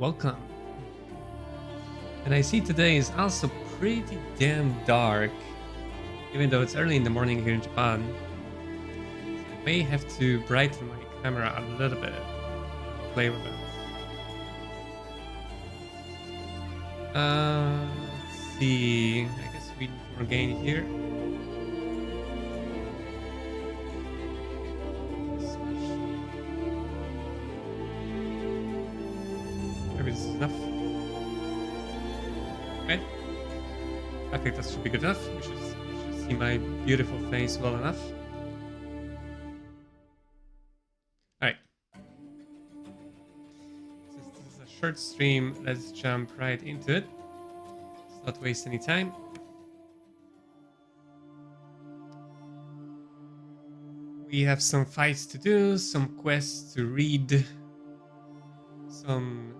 welcome. And I see today is also pretty damn dark, even though it's early in the morning here in Japan. So I may have to brighten my camera a little bit, play with it. Let's see, I guess we need more gain here. Maybe this is enough. Okay. I think that should be good enough. We should see my beautiful face well enough. Alright. Since this is a short stream, let's jump right into it. Let's not waste any time. We have some fights to do, some quests to read, some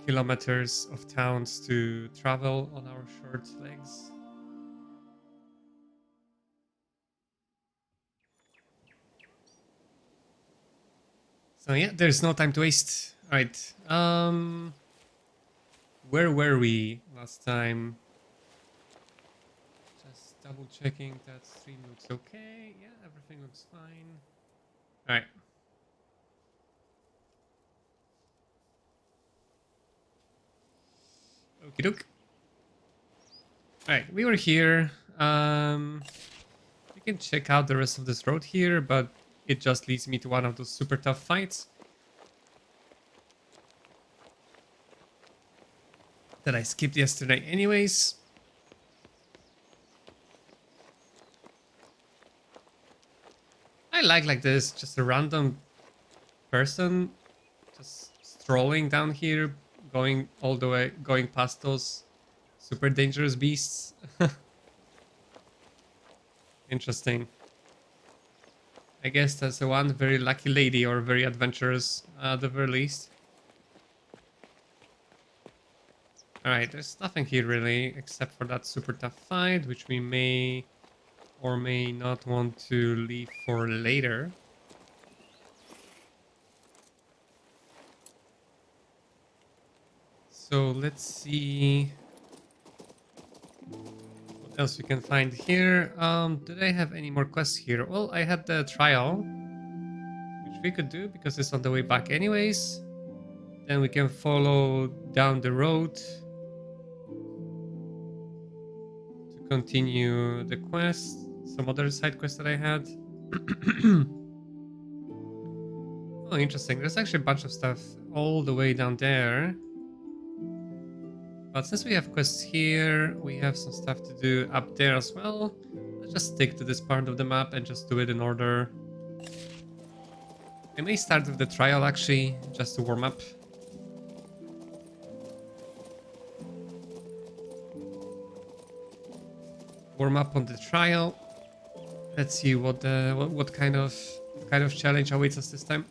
kilometers of towns to travel on our short legs. So yeah, there's no time to waste. All right. Where were we last time? Just double checking that stream looks okay. Yeah, everything looks fine. All right. Okie doke. Alright, we were here. You can check out the rest of this road here, but it just leads me to one of those super tough fights that I skipped yesterday anyways. I like this, just a random person just strolling down here, going all the way, going past those super dangerous beasts. Interesting. I guess that's the one very lucky lady or very adventurous at the very least. Alright, there's nothing here really except for that super tough fight, which we may or may not want to leave for later. So let's see what else we can find here. Did I have any more quests here? Well, I had the trial, which we could do because it's on the way back anyways. Then we can follow down the road to continue the quest. Some other side quests that I had. Oh, interesting. There's actually a bunch of stuff all the way down there. But since we have quests here, we have some stuff to do up there as well. Let's just stick to this part of the map and just do it in order. I may start with the trial actually, just to warm up. Warm up on the trial. Let's see what kind of challenge awaits us this time.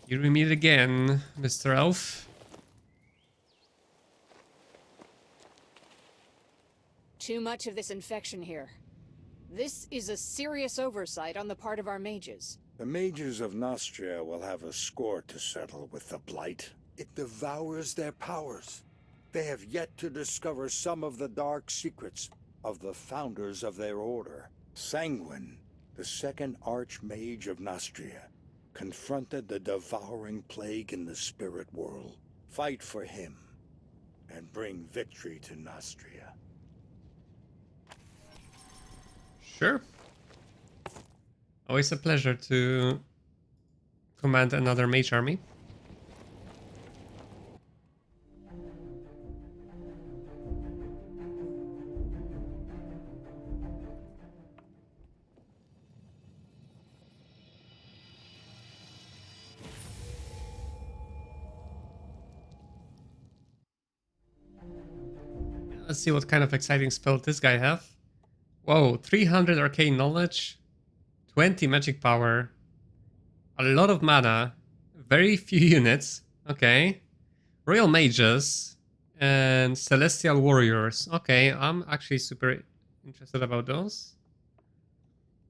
Here we meet again, Mr. Elf. Too much of this infection here. This is a serious oversight on the part of our mages. The mages of Nostria will have a score to settle with the Blight. It devours their powers. They have yet to discover some of the dark secrets of the founders of their order. Sanguine, the second Archmage of Nostria, confronted the devouring plague in the spirit world. Fight for him and bring victory to Nostria. Sure. Always a pleasure to command another mage army. Let's see what kind of exciting spell this guy have. Whoa, 300 arcane knowledge, 20 magic power, a lot of mana, very few units. Okay. Royal Mages and Celestial Warriors. Okay, I'm actually super interested about those.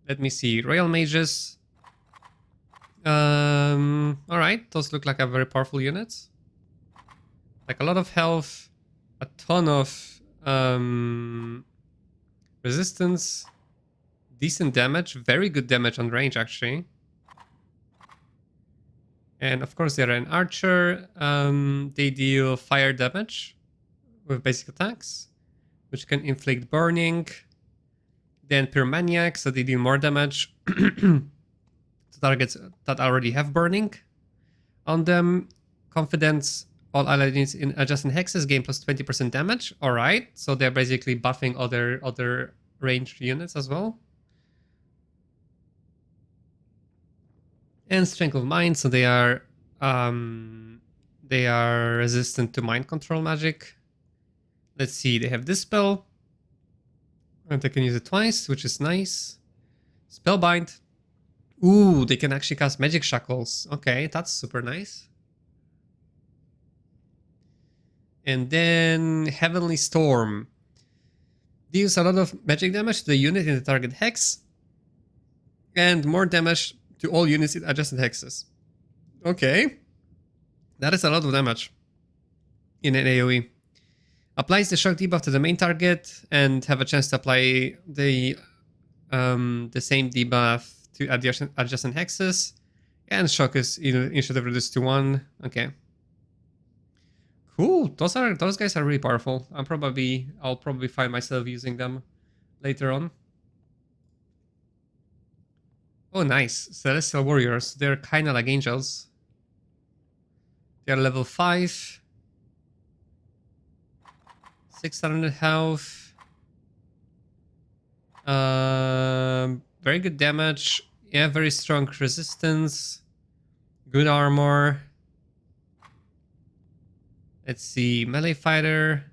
Let me see. Royal Mages. Alright, those look like a very powerful unit. Like a lot of health, a ton of resistance, decent damage, very good damage on range actually. And of course they're an archer. They deal fire damage with basic attacks, which can inflict burning. Then Pyromaniac, so they deal more damage to targets that already have burning on them. Confidence, all allied units in adjacent hexes gain plus 20% damage. Alright, so they're basically buffing other ranged units as well. And Strength of Mind, so they are resistant to mind control magic. Let's see, they have this spell. And they can use it twice, which is nice. Spellbind. Ooh, they can actually cast Magic Shackles. Okay, that's super nice. And then Heavenly Storm. Deals a lot of magic damage to the unit in the target hex. And more damage to all units in adjacent hexes. Okay. That is a lot of damage in an AoE. Applies the shock debuff to the main target and have a chance to apply the same debuff to adjacent hexes. And shock is initiative reduced to 1. Okay. Cool. Those guys are really powerful. I'll probably find myself using them later on. Oh, nice. Celestial Warriors. They're kind of like angels. They're level 5. 600 health. Very good damage. Yeah, very strong resistance. Good armor. Let's see. Melee fighter.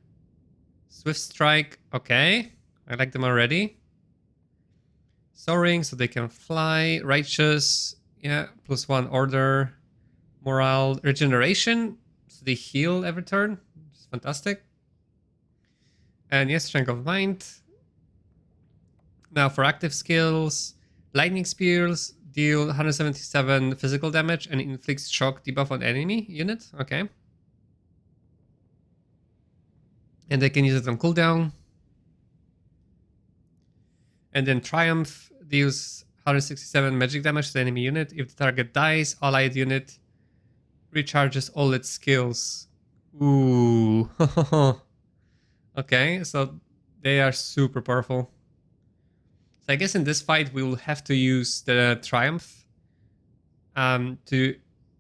Swift strike. Okay. I like them already. Soaring, so they can fly. Righteous. Yeah, +1 order. Morale. Regeneration. So they heal every turn. It's fantastic. And yes, Strength of Mind. Now for active skills. Lightning Spears deal 177 physical damage and inflicts shock debuff on enemy unit. Okay. And they can use it on cooldown. And then Triumph deals 167 magic damage to the enemy unit. If the target dies, allied unit recharges all its skills. Ooh. Okay, so they are super powerful. So I guess in this fight we will have to use the Triumph to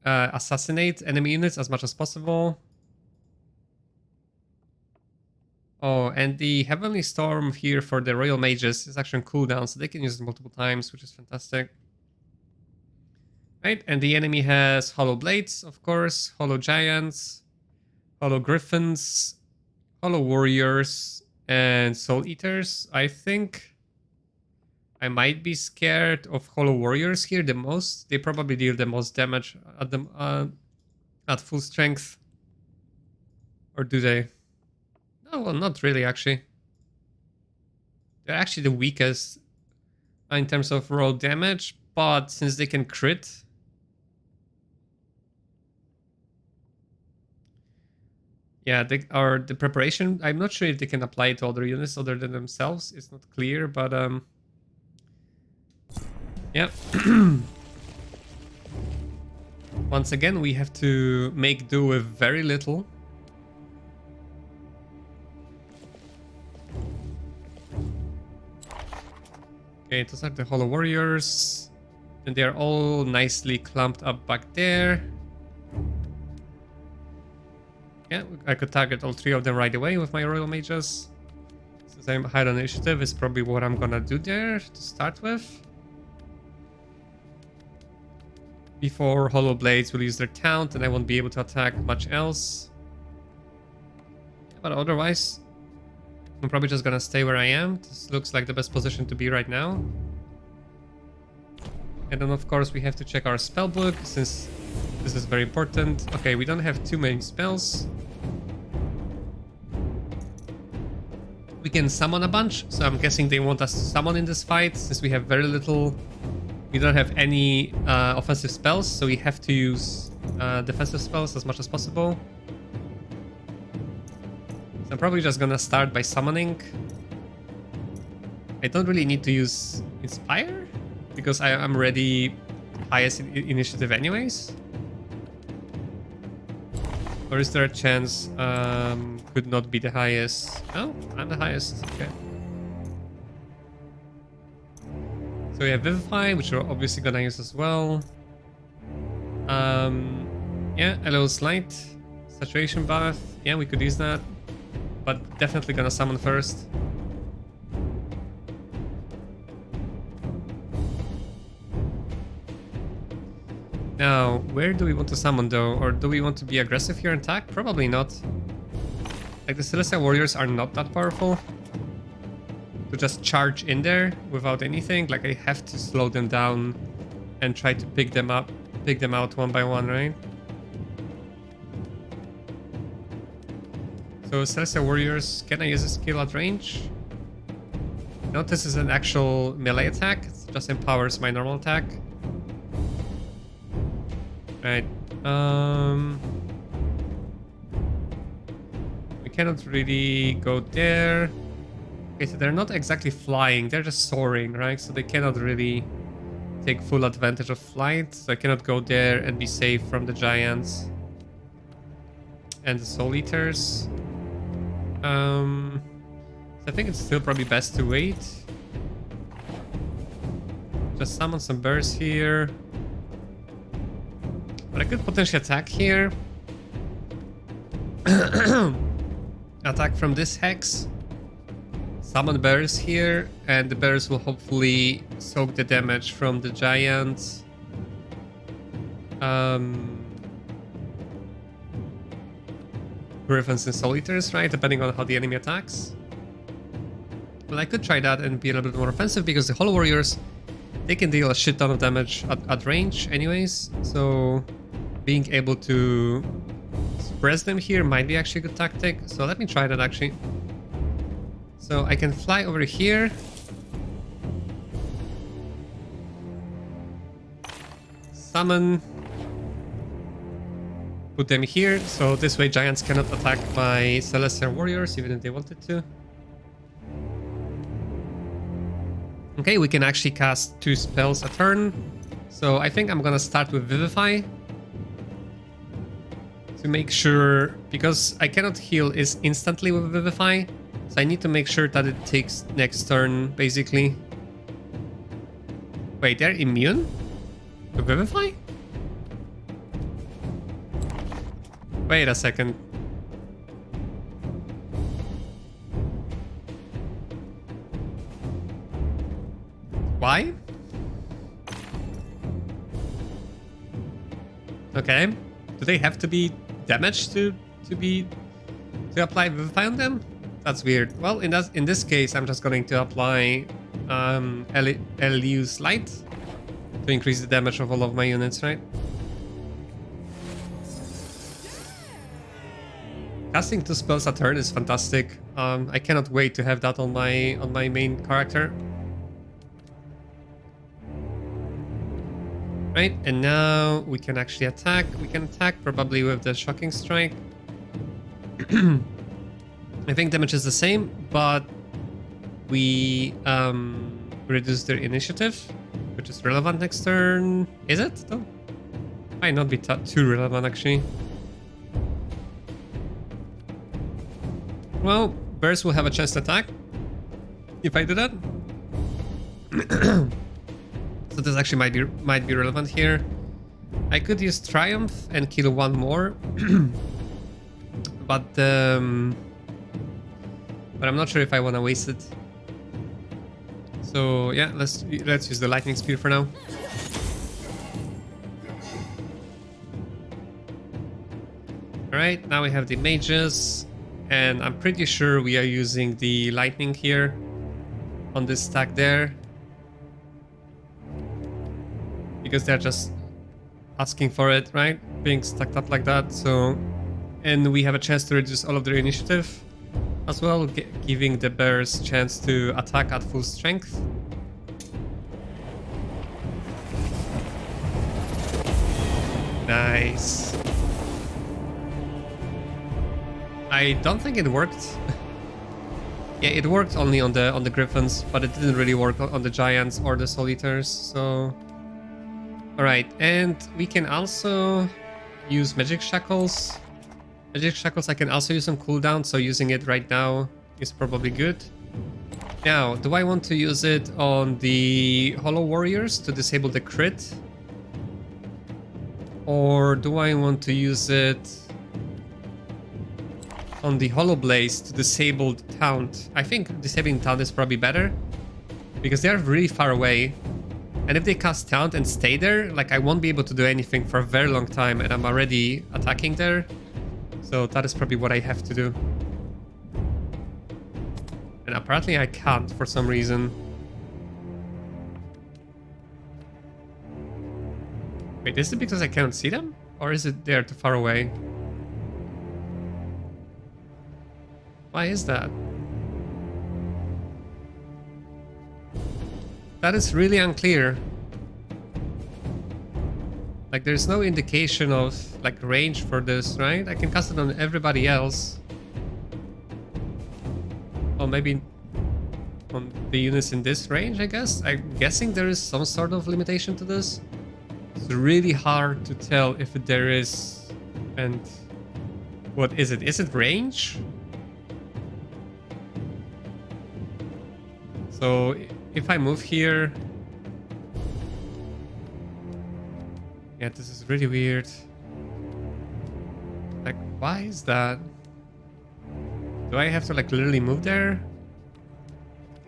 assassinate enemy units as much as possible. Oh, and the Heavenly Storm here for the Royal Mages is actually on cooldown, so they can use it multiple times, which is fantastic. Right, and the enemy has Hollow Blades, of course, Hollow Giants, Hollow Griffins, Hollow Warriors, and Soul Eaters. I think I might be scared of Hollow Warriors here the most. They probably deal the most damage at full strength. Or do they? Oh, well, not really, actually. They're actually the weakest in terms of raw damage, but since they can crit... Yeah, the preparation, I'm not sure if they can apply it to other units other than themselves. It's not clear, but yeah. Once again, we have to make do with very little. Okay, those are the Hollow Warriors. And they're all nicely clumped up back there. Yeah, I could target all 3 of them right away with my Royal Mages. Since I'm high on initiative, is probably what I'm gonna do there to start with. Before Hollow Blades will use their taunt and I won't be able to attack much else. Yeah, but otherwise, I'm probably just gonna stay where I am. This looks like the best position to be right now. And then of course we have to check our spellbook since this is very important. Okay, we don't have too many spells. we can summon a bunch, so I'm guessing they want us to summon in this fight, since we have very little... We don't have any offensive spells, so we have to use defensive spells as much as possible. So I'm probably just gonna start by summoning. I don't really need to use Inspire, because I'm already highest initiative anyways. Or is there a chance could not be the highest? Oh, I'm the highest. Okay. So we have Vivify, which we're obviously gonna use as well. Yeah, a little Slight, Saturation Buff. Yeah, we could use that, but definitely gonna summon first. Now, where do we want to summon though? Or do we want to be aggressive here and attack? Probably not. Like, the Celestial Warriors are not that powerful to just charge in there without anything. Like, I have to slow them down and try to pick them out one by one, right? So Celestial Warriors, can I use a skill at range? Note this is an actual melee attack. It just empowers my normal attack. Right. We cannot really go there. Okay, so they're not exactly flying, they're just soaring, right? So they cannot really take full advantage of flight. So I cannot go there and be safe from the giants and the Soul Eaters. So I think it's still probably best to wait. Just summon some birds here. But I could potentially attack here. Attack from this hex. Summon bears here, and the bears will hopefully soak the damage from the giants. Griffins and Soul Eaters, right? Depending on how the enemy attacks. But I could try that and be a little bit more offensive, because the Hollow Warriors, they can deal a shit ton of damage at range anyways. So being able to suppress them here might be actually a good tactic. So let me try that actually. So I can fly over here. Summon. Put them here, so this way giants cannot attack my Celestial Warriors, even if they wanted to. Okay, we can actually cast 2 spells a turn. So I think I'm gonna start with Vivify. To make sure, because I cannot heal is instantly with Vivify. So I need to make sure that it takes next turn, basically. Wait, they're immune to Vivify? Wait a second. Why? Okay. Do they have to be damaged to apply Vivify on them? That's weird. Well, in this case, I'm just going to apply LU's Light to increase the damage of all of my units, right? Casting 2 spells a turn is fantastic. I cannot wait to have that on my main character. Right, and now we can actually attack. We can attack probably with the Shocking Strike. I think damage is the same, but we reduce their initiative, which is relevant next turn. Is it though? Might not be too relevant actually. Well, bears will have a chance to attack if I do that. So this actually might be relevant here. I could use Triumph and kill 1 more, but I'm not sure if I want to waste it. So yeah, let's use the Lightning Spear for now. All right, now we have the mages. And I'm pretty sure we are using the lightning here on this stack there. Because they're just asking for it, right? Being stacked up like that, so... And we have a chance to reduce all of their initiative. as well, giving the bears chance to attack at full strength. Nice. I don't think it worked. Yeah, it worked only on the griffins, but it didn't really work on the giants or the soul eaters. So, all right, and we can also use magic shackles. Magic shackles I can also use on cooldown, so using it right now is probably good. Now, do I want to use it on the Hollow Warriors to disable the crit? Or do I want to use it on the Hollow Blaze to disable the Taunt? I think disabling Taunt is probably better, because they are really far away. And if they cast Taunt and stay there, like, I won't be able to do anything for a very long time, and I'm already attacking there. So that is probably what I have to do. And apparently I can't for some reason. Wait, is it because I can't see them? Or is it they're too far away? Why is that? That is really unclear. Like, there's no indication of, like, range for this, right? I can cast it on everybody else. Or maybe on the units in this range, I guess? I'm guessing there is some sort of limitation to this. It's really hard to tell if there is. And what is it? Is it range? So if I move here... Yeah, this is really weird. Like, why is that? Do I have to, like, literally move there?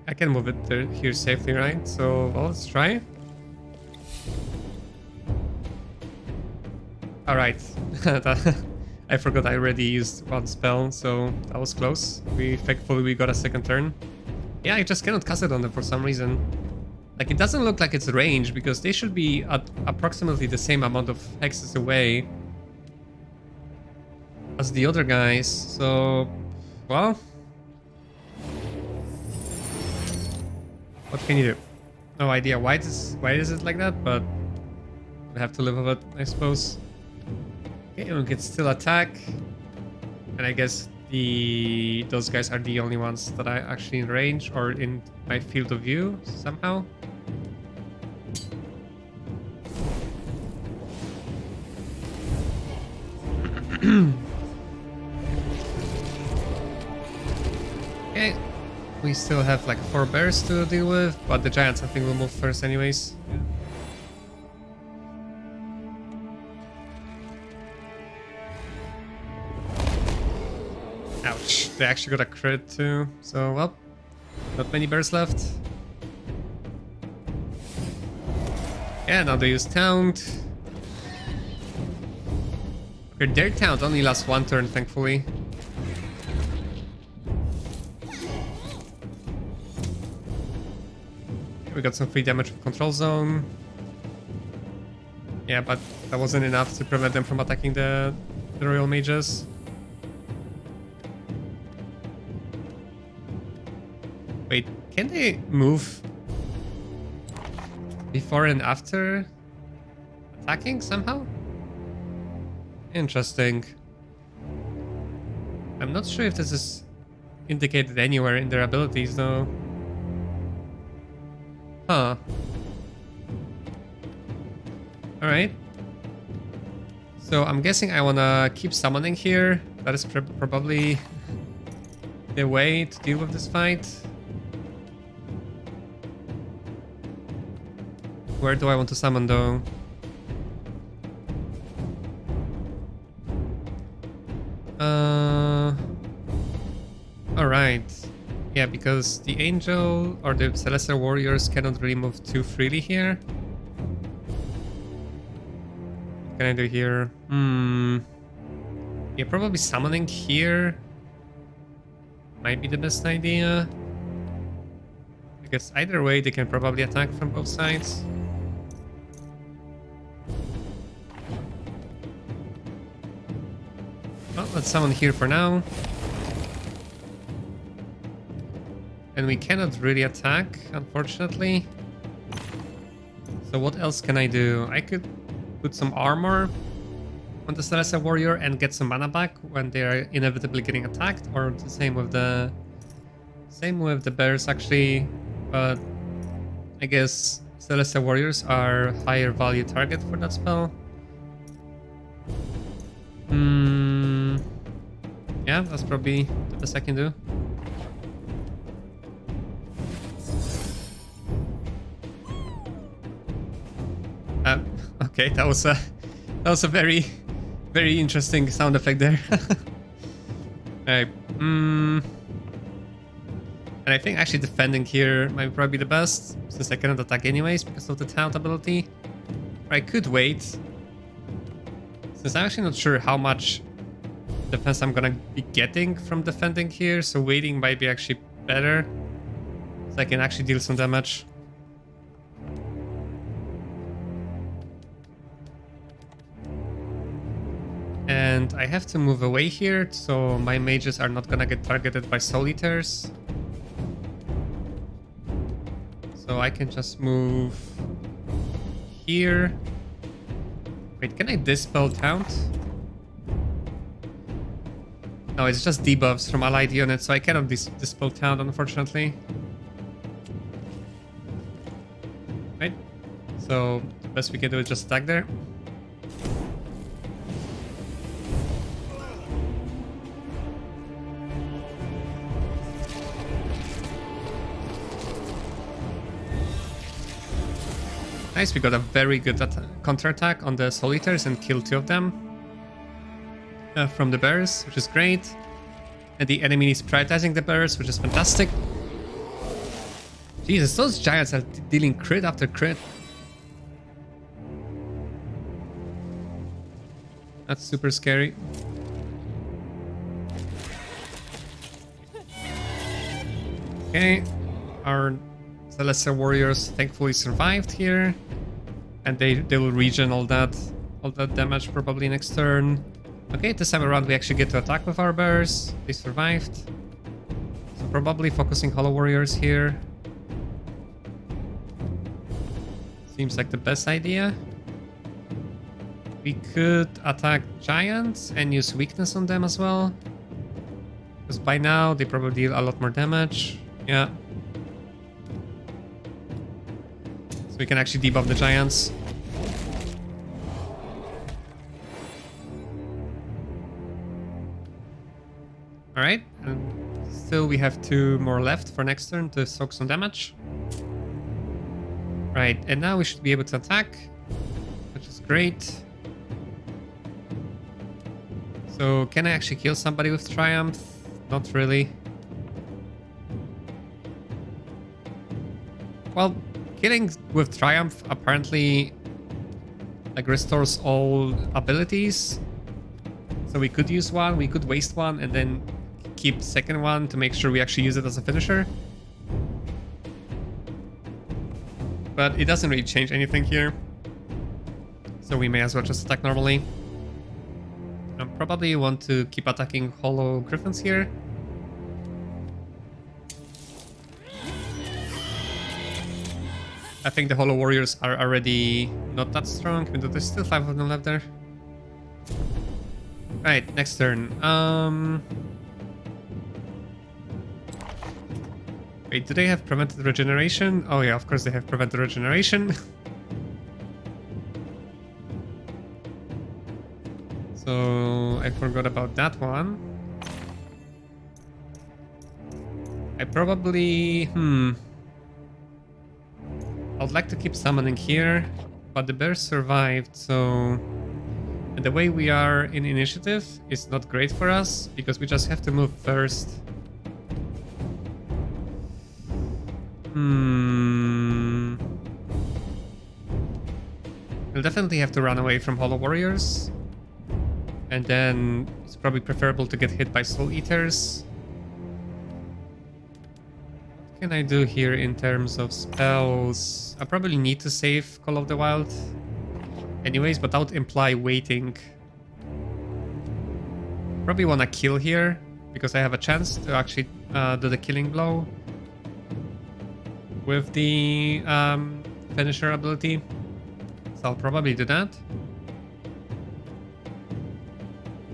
I can move it there, here safely, right? So, well, let's try. Alright. I forgot I already used one spell, so that was close. Thankfully we got a second turn. Yeah, I just cannot cast it on them for some reason. Like, it doesn't look like it's range, because they should be at approximately the same amount of hexes away as the other guys, so... Well... What can you do? No idea why is it like that, but... we have to live with it, I suppose. Okay, we can still attack. And I guess those guys are the only ones that are actually in range, or in my field of view, somehow. Okay, we still have like 4 bears to deal with, but the giants I think will move first anyways. Ouch, they actually got a crit too, so well, not many bears left. Yeah, now they use Taunt. Okay, their Taunt only lasts 1 turn, thankfully. We got some free damage with Control Zone. Yeah, but that wasn't enough to prevent them from attacking the Royal Mages. Wait, can they move before and after attacking somehow? Interesting. I'm not sure if this is indicated anywhere in their abilities though. Huh. Alright. So I'm guessing I wanna keep summoning here. That is probably the way to deal with this fight. Where do I want to summon though? Alright. Yeah, because the angel or the celestial warriors cannot really move too freely here. What can I do here? Yeah, probably summoning here might be the best idea. Because either way, they can probably attack from both sides. Well, let's summon here for now. And we cannot really attack, unfortunately. So what else can I do? I could put some armor on the Celestial Warrior and get some mana back when they are inevitably getting attacked, or the same with the bears actually, but I guess Celestial Warriors are higher value target for that spell. Yeah, that's probably the best I can do. Okay, that was a very interesting sound effect there. Alright. And I think actually defending here might probably be the best, since I cannot attack anyways because of the taunt ability. Or I could wait, since I'm actually not sure how much defense I'm gonna be getting from defending here, so waiting might be actually better, so I can actually deal some damage. And I have to move away here, so my mages are not gonna get targeted by Soul Eaters. So I can just move here. Wait, can I dispel taunt? No, it's just debuffs from allied units, so I cannot dispel taunt, unfortunately. Right? So the best we can do is just attack there. Nice, we got a very good counter-attack on the Soul Eaters and killed 2 of them from the bears, which is great. And the enemy is prioritizing the bears, which is fantastic. Jesus, those giants are dealing crit after crit. That's super scary. Okay, our Celestial Warriors thankfully survived here, and they will regen all that damage probably next turn. Okay, this time around we actually get to attack with our bears. They survived, so probably focusing Hollow Warriors here seems like the best idea. We could attack giants and use weakness on them as well, because by now they probably deal a lot more damage. Yeah. We can actually debuff the giants. Alright, and still we have 2 more left for next turn to soak some damage. Right, and now we should be able to attack, which is great. So can I actually kill somebody with Triumph? Not really. Well, killing with Triumph apparently like restores all abilities. So we could use one, we could waste one, and then keep the second one to make sure we actually use it as a finisher. But it doesn't really change anything here, so we may as well just attack normally. I probably want to keep attacking Hollow Griffins here. I think the Hollow Warriors are already not that strong, even though there's still 5 of them left there. Right, next turn. Wait, do they have prevented regeneration? Oh yeah, of course they have prevented regeneration. So I forgot about that one. I probably... I would like to keep summoning here, but the bears survived, so... And the way we are in initiative is not great for us, because we just have to move first. We'll definitely have to run away from Hollow Warriors. And then it's probably preferable to get hit by Soul Eaters. What can I do here in terms of spells? I probably need to save Call of the Wild anyways, but that would imply waiting. Probably want to kill here, because I have a chance to actually do the killing blow. with the finisher ability. So I'll probably do that.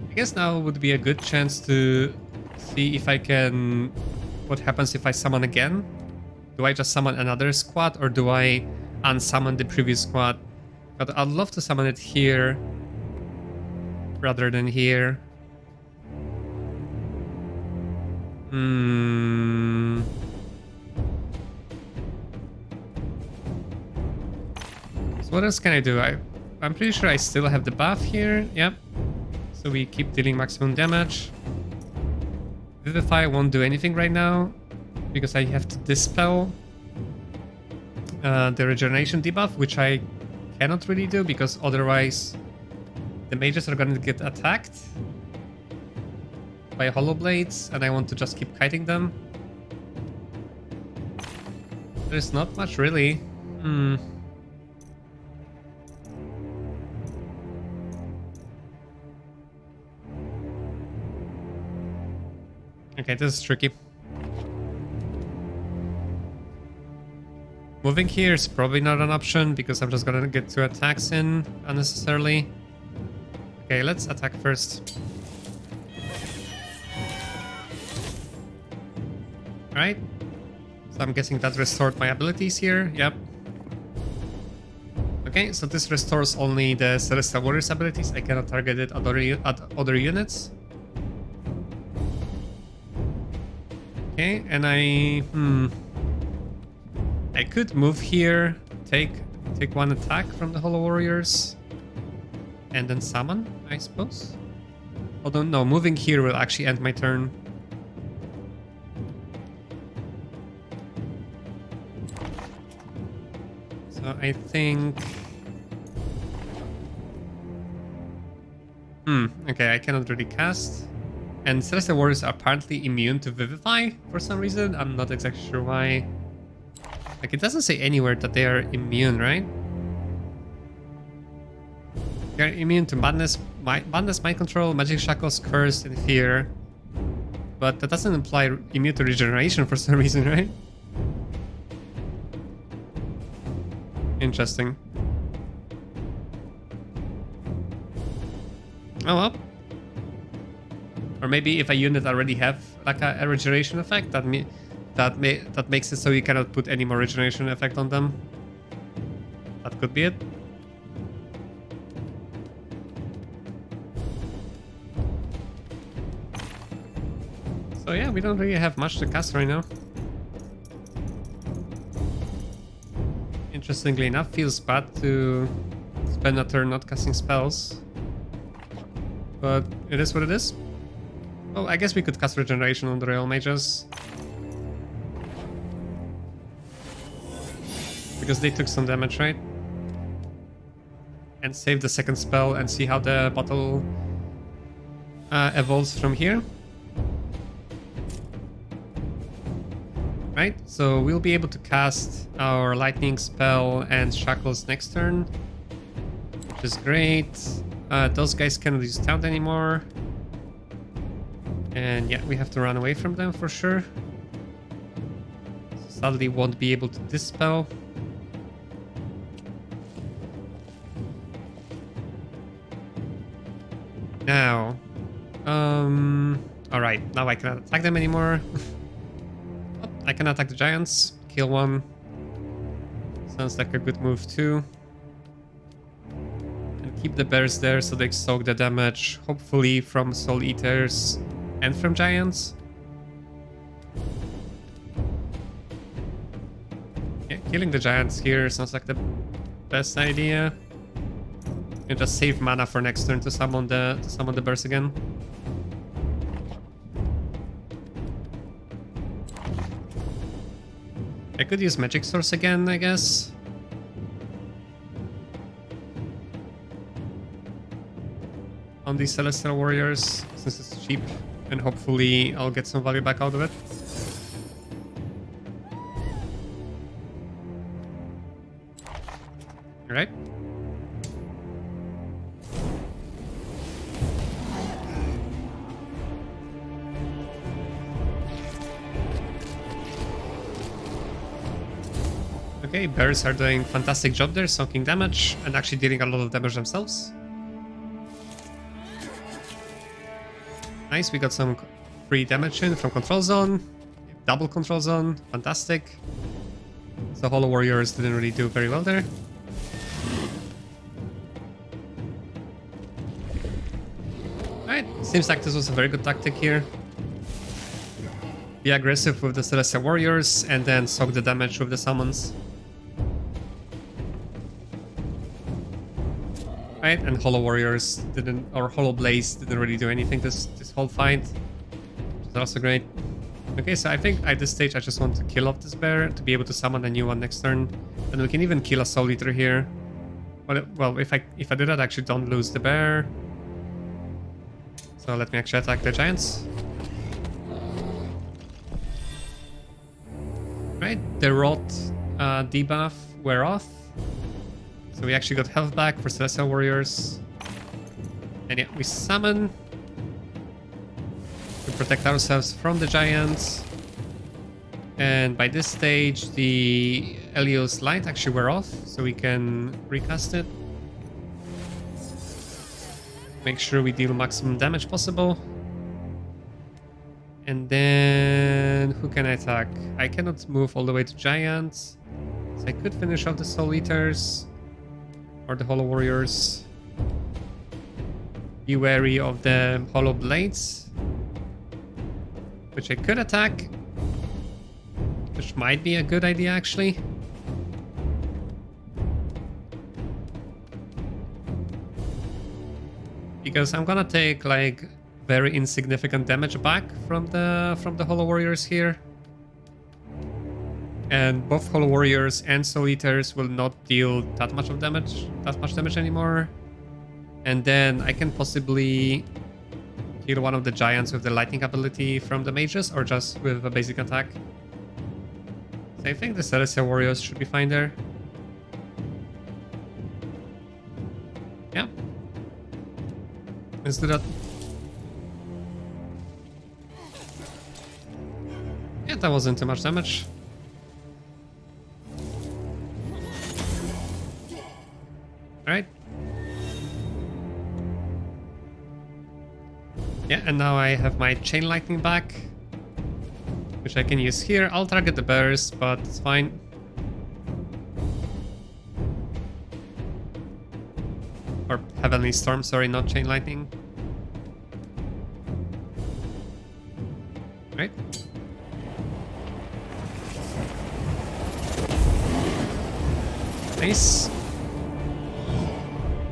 I guess now would be a good chance to see if I can... What happens if I summon again? Do I just summon another squad, or do I unsummon the previous squad? But I'd love to summon it here rather than here. So what else can I do? I'm pretty sure I still have the buff here. Yep. So we keep dealing maximum damage. Vivify won't do anything right now because I have to dispel the regeneration debuff, which I cannot really do because otherwise the mages are gonna get attacked by hollow blades, and I want to just keep kiting them. There's not much really. Okay, this is tricky. Moving here is probably not an option because I'm just gonna get 2 attacks in unnecessarily. Okay, let's attack first. Alright. So I'm guessing that restored my abilities here. Yep. Okay, so this restores only the Celestial Warrior's abilities. I cannot target it at other units. Okay, and I could move here, take 1 attack from the Hollow Warriors, and then summon, I suppose. Although no, moving here will actually end my turn. So I think... okay, I cannot really cast. And Celestial Warriors are apparently immune to Vivify for some reason. I'm not exactly sure why. Like, it doesn't say anywhere that they are immune, right? They are immune to Madness, Mind Control, Magic Shackles, Curse, and Fear. But that doesn't imply immune to Regeneration for some reason, right? Interesting. Oh well. Or maybe if a unit already have like a regeneration effect, that makes it so you cannot put any more regeneration effect on them. That could be it. So yeah, we don't really have much to cast right now. Interestingly enough, feels bad to spend a turn not casting spells. But it is what it is. Well, I guess we could cast regeneration on the Royal Mages. Because they took some damage, right? And save the second spell and see how the battle evolves from here. Right, so we'll be able to cast our lightning spell and shackles next turn, which is great. Those guys cannot use taunt anymore. And yeah, we have to run away from them for sure. Sadly, won't be able to dispel. Now, alright, now I cannot attack them anymore. I can attack the giants, kill one. Sounds like a good move too. And keep the bears there so they soak the damage, hopefully from Soul Eaters and from giants. Yeah, killing the giants here sounds like the best idea. And just save mana for next turn to summon the bears again. I could use Magic Source again, I guess. On these Celestial Warriors, since it's cheap, and hopefully I'll get some value back out of it. Alright. Okay, bears are doing fantastic job there, soaking damage and actually dealing a lot of damage themselves. Nice, we got some free damage in from control zone. Double control zone, fantastic. So Hollow Warriors didn't really do very well there. Alright, seems like this was a very good tactic here. Be aggressive with the Celestial Warriors and then soak the damage with the summons. Right, and Hollow Warriors didn't, or Hollow Blaze didn't really do anything this whole fight. Which is also great. Okay, so I think at this stage I just want to kill off this bear to be able to summon a new one next turn. And we can even kill a Soul Eater here. Well, if I do that, I actually don't lose the bear. So let me actually attack the giants. Right, the rot debuff wear off. So we actually got health back for Celestial Warriors. And yeah, we summon to protect ourselves from the giants. And by this stage, the Elios Light actually wear off, so we can recast it. Make sure we deal maximum damage possible. And then who can I attack? I cannot move all the way to giants. So I could finish off the Soul Eaters. Or the Hollow Warriors. Be wary of the Hollow Blades, which I could attack, which might be a good idea actually. Because I'm gonna take like very insignificant damage back from the Hollow Warriors here. And both Hollow Warriors and Soul Eaters will not deal that much damage anymore. And then I can possibly kill one of the giants with the lightning ability from the mages, or just with a basic attack. So I think the Celestial Warriors should be fine there. Yeah. Let's do that. Yeah, that wasn't too much damage. Alright. Yeah, and now I have my Chain Lightning back, which I can use here. I'll target the bears, but it's fine. Or Heavenly Storm, sorry, not Chain Lightning. Right. Nice.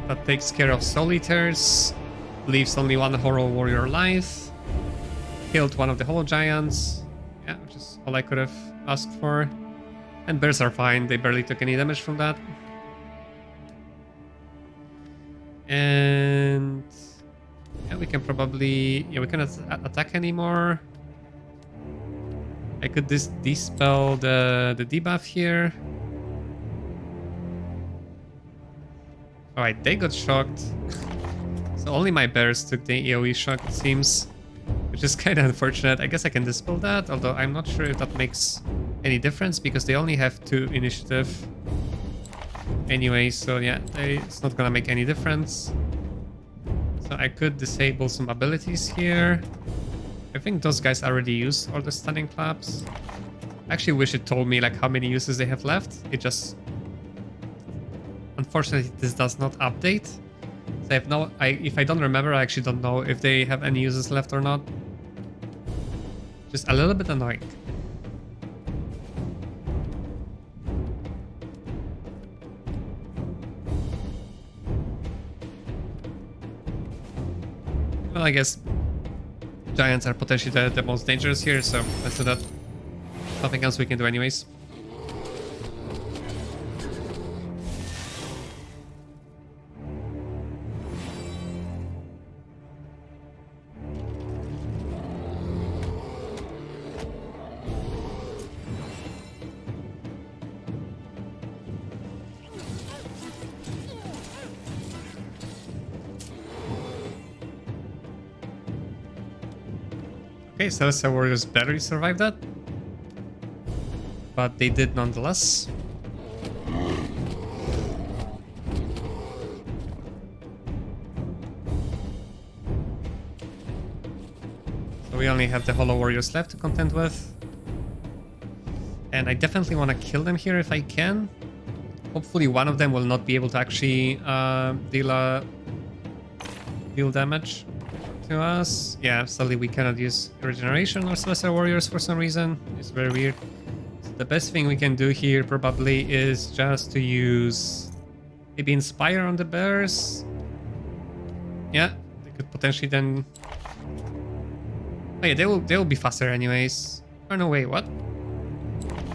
That takes care of Soul Eaters. Leaves only one Hollow Warrior alive. Killed one of the Hollow Giants. Yeah, which is all I could have asked for. And bears are fine, they barely took any damage from that. And yeah, we can probably... yeah, we cannot attack anymore. I could dispel the debuff here. Alright, they got shocked. So only my bears took the AoE shock, it seems. Which is kind of unfortunate. I guess I can dispel that, although I'm not sure if that makes any difference, because they only have 2 initiative. Anyway, so yeah, it's not gonna make any difference. So I could disable some abilities here. I think those guys already used all the stunning claps. I actually wish it told me like how many uses they have left. It just... unfortunately, this does not update. So I have no... if I don't remember, I actually don't know if they have any uses left or not. Just a little bit annoying. Well, I guess giants are potentially the most dangerous here, so let's do that. Nothing else we can do anyways. Okay, Celestial Warriors barely survived that. But they did nonetheless. we only have the Hollow Warriors left to contend with. And I definitely want to kill them here if I can. Hopefully one of them will not be able to actually deal damage to us. Yeah, sadly we cannot use Regeneration or Celestial Warriors for some reason. It's very weird. So the best thing we can do here probably is just to use maybe Inspire on the bears. Yeah, they could potentially then... Oh yeah, they will be faster anyways. Oh no, wait, what?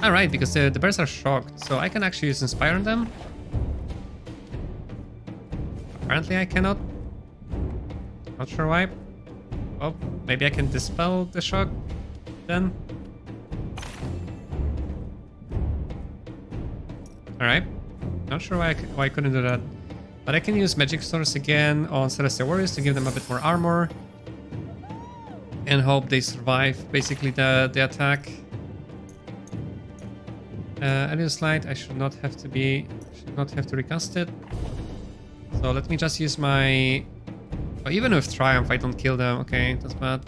Alright, because the bears are shocked, so I can actually use Inspire on them. Apparently I cannot. Not sure why. Oh, maybe I can dispel the shock then. Alright. Not sure why I couldn't do that. But I can use Magic Swords again on Celestial Warriors to give them a bit more armor. And hope they survive basically the attack. Alius Light, I should not have to recast it. So let me just use my... Oh, even with Triumph I don't kill them. Okay, that's bad.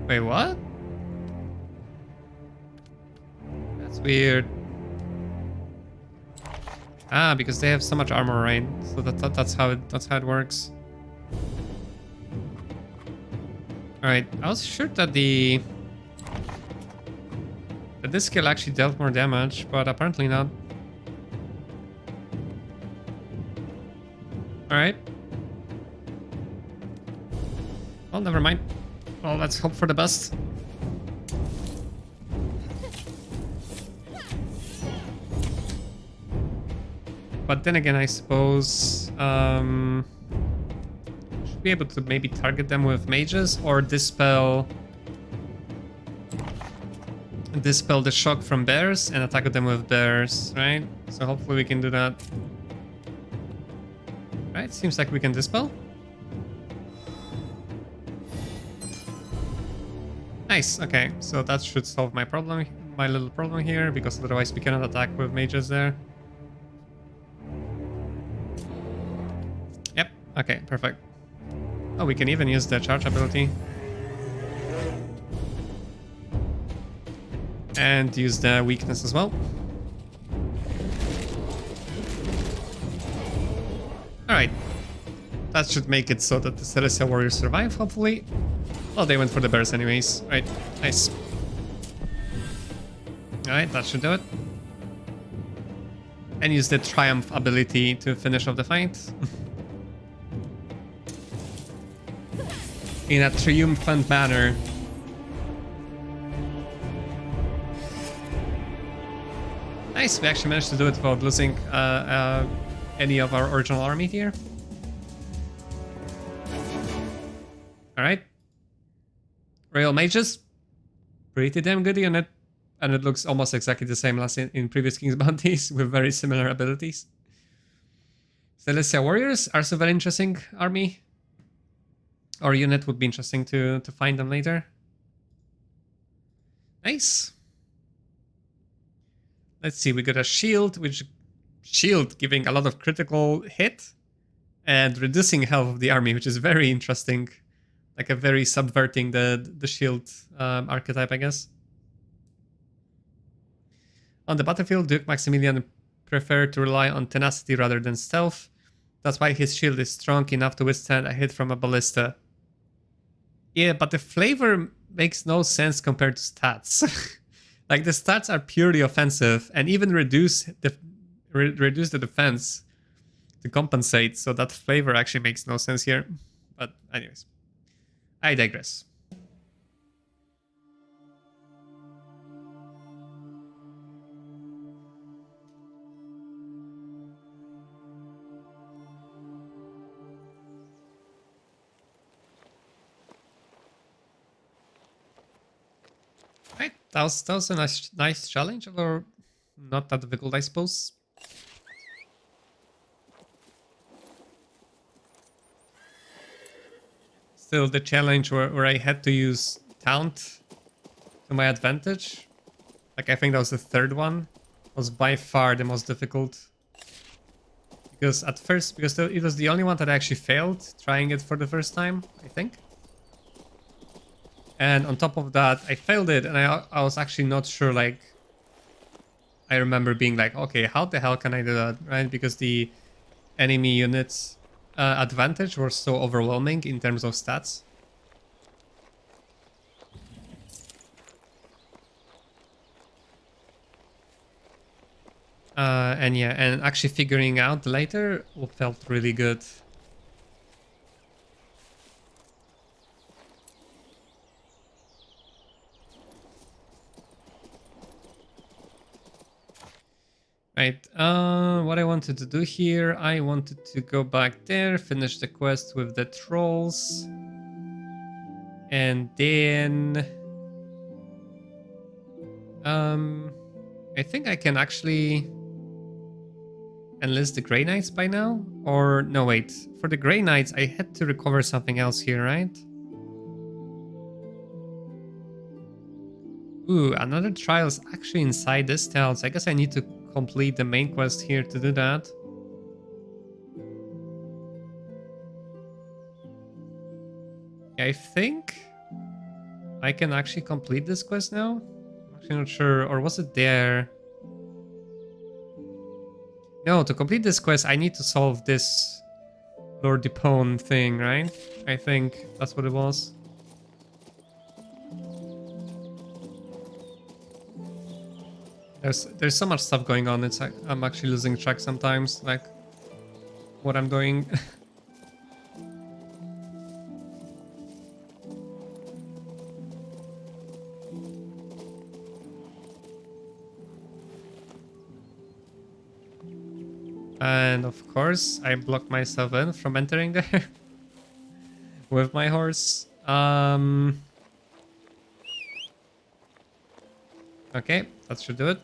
Wait, what? That's weird. Ah, because they have so much armor, right? So that's how it works. All right, I was sure that this skill actually dealt more damage, but apparently not. All right. Well, never mind. Well, let's hope for the best. But then again, I suppose should be able to maybe target them with mages or dispel the shock from bears and attack them with bears, right? So hopefully we can do that. Right, seems like we can dispel. Nice, okay, so that should solve my little problem here, because otherwise we cannot attack with mages there. Yep, okay, perfect. Oh, we can even use the charge ability. And use the weakness as well. Alright. That should make it so that the Celestial Warriors survive, hopefully. Oh, they went for the bears anyways. Right, nice. Alright, that should do it. And use the Triumph ability to finish off the fight. In a triumphant manner. Nice, we actually managed to do it without losing any of our original army here. Alright. Royal Mages. Pretty damn good unit. And it looks almost exactly the same as in previous King's Bounties, with very similar abilities. Celestial Warriors are also very interesting army. Or unit, would be interesting to find them later. Nice. Let's see, we got a shield, giving a lot of critical hit and reducing health of the army, which is very interesting. Like a very subverting the shield archetype, I guess. On the battlefield, Duke Maximilian preferred to rely on tenacity rather than stealth. That's why his shield is strong enough to withstand a hit from a ballista. Yeah, but the flavor makes no sense compared to stats. Like, the stats are purely offensive and even reduce the defense to compensate, so that flavor actually makes no sense here. But anyways, I digress. Right, that was a nice challenge, although not that difficult, I suppose. Still, the challenge where I had to use Taunt to my advantage. Like, I think that was the third one. Was by far the most difficult. Because at first, because it was the only one that I actually failed trying it for the first time, I think. And on top of that, I failed it, and I was actually not sure, like... I remember being like, okay, how the hell can I do that, right? Because the enemy units' advantage was so overwhelming in terms of stats. And yeah, and actually figuring out later felt really good. Right, what I wanted to do here, I wanted to go back there, finish the quest with the trolls. And then... I think I can actually enlist the Grey Knights by now? Or, no wait, for the Grey Knights I had to recover something else here, right? Ooh, another trial is actually inside this town, so I guess I need to complete the main quest here to do that. I think I can actually complete this quest now. I'm actually not sure, or was it there? No, to complete this quest I need to solve this Lord Depone thing, right? I think that's what it was. There's so much stuff going on, it's like I'm actually losing track sometimes, like what I'm doing. And of course, I blocked myself in from entering there with my horse. Okay, that should do it.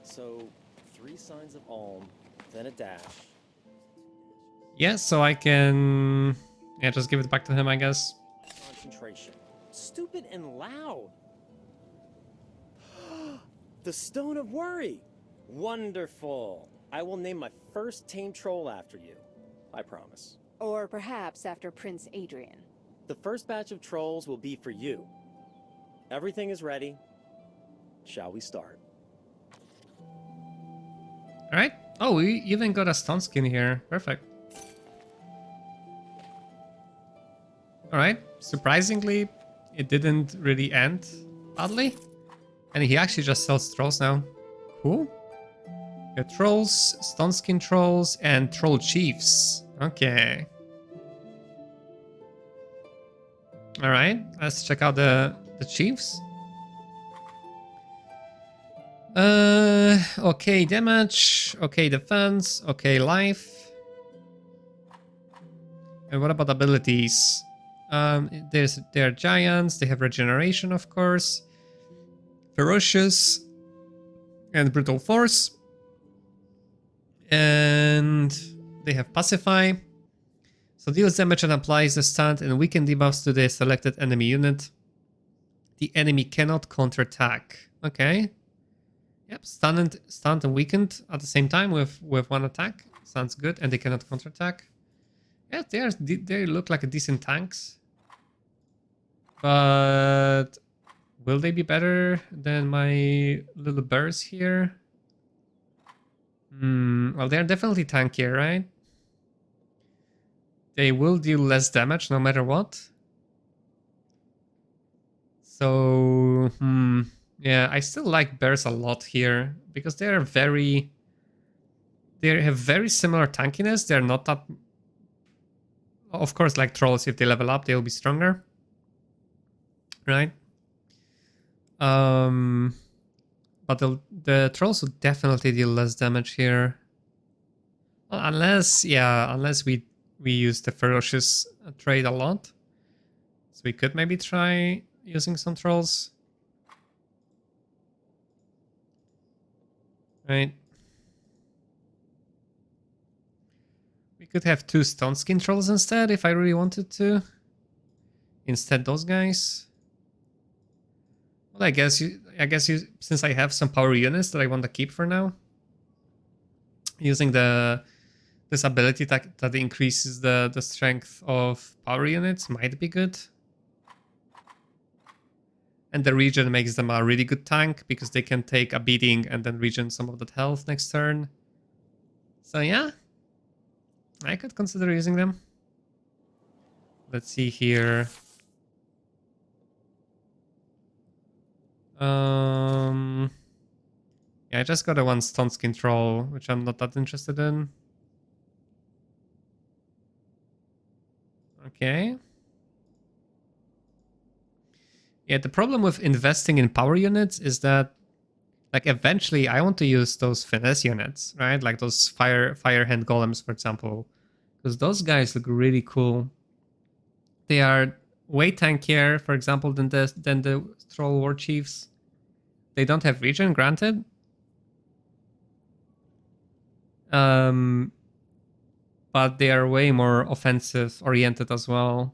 So, 3 signs of Alm, then a dash. Yeah, so I can... Yeah, just give it back to him, I guess. Concentration. Stupid and loud. The Stone of Worry. Wonderful. I will name my first tame troll after you. I promise. Or perhaps after Prince Adrian. The first batch of trolls will be for you. Everything is ready. Shall we start? Alright. Oh, we even got a stone skin here. Perfect. Alright. Surprisingly, it didn't really end badly. And he actually just sells trolls now. Cool. Got trolls, stone skin trolls, and troll chiefs. Okay. Alright, let's check out the chiefs. Okay, damage, okay, defense, okay, life. And what about abilities? They're giants, they have regeneration, of course. Ferocious and brutal force. And they have pacify. So deals damage and applies the stunt and weaken debuffs to the selected enemy unit. The enemy cannot counterattack. Okay. Yep, stunned and weakened at the same time with one attack. Sounds good. And they cannot counterattack. Yeah, they look like a decent tanks. But will they be better than my little bears here? Well, they're definitely tankier, right? They will deal less damage no matter what. So, yeah, I still like bears a lot here because they have very similar tankiness. They're not that... Of course, like trolls, if they level up, they'll be stronger. Right? But the trolls will definitely deal less damage here. Well, unless we use the ferocious trait a lot. So we could maybe try using some trolls. Right. could have 2 stone skin trolls instead if I really wanted to. Instead, those guys. Well, I guess since I have some power units that I want to keep for now, using this ability that increases the strength of power units might be good. And the regen makes them a really good tank because they can take a beating and then regen some of that health next turn. So yeah, I could consider using them. Let's see here. Yeah, I just got a 1 stone skin troll, which I'm not that interested in. Okay. Yeah, the problem with investing in power units is that, like, eventually I want to use those finesse units, right? Like those fire hand golems, for example, because those guys look really cool. They are way tankier, for example, than the troll war chiefs. They don't have regen, granted. But they are way more offensive oriented as well.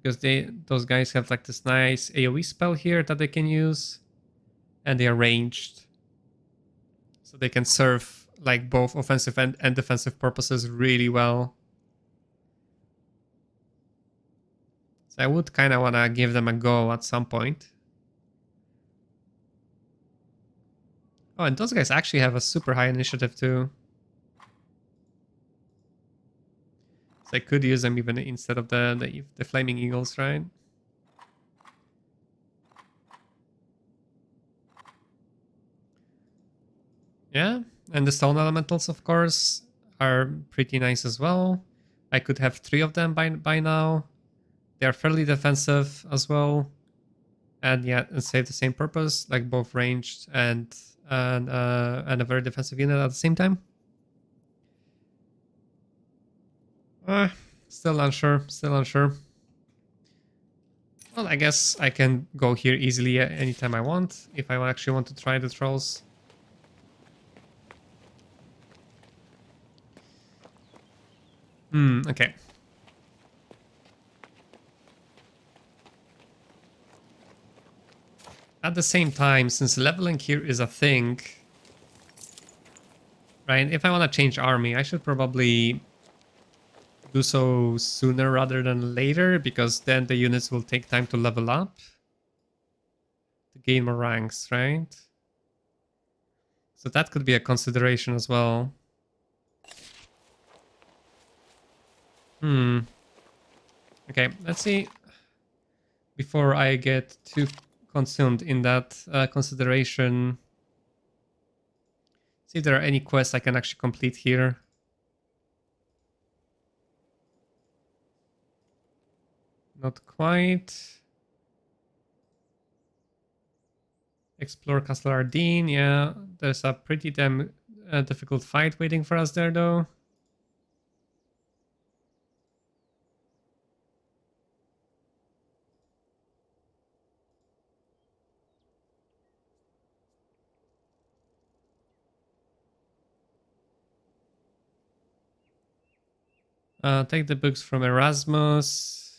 Because those guys have like this nice AoE spell here that they can use. And they are ranged. So they can serve like both offensive and defensive purposes really well. So I would kind of want to give them a go at some point. Oh, and those guys actually have a super high initiative too. So I could use them even instead of the Flaming Eagles, right? Yeah, and the Stone Elementals, of course, are pretty nice as well. I could have 3 of them by now. They are fairly defensive as well. And yeah, and save the same purpose, like both ranged and a very defensive unit at the same time. Still unsure. Well, I guess I can go here easily anytime I want if I actually want to try the trolls. Okay. At the same time, since leveling here is a thing, right? If I want to change army, I should probably do so sooner rather than later, because then the units will take time to level up to gain more ranks, right? So that could be a consideration as well. Okay, let's see. Before I get too consumed in that consideration, see if there are any quests I can actually complete here. Not quite. Explore Castle Ardeen. Yeah, there's a pretty damn difficult fight waiting for us there, though. Take the books from Erasmus.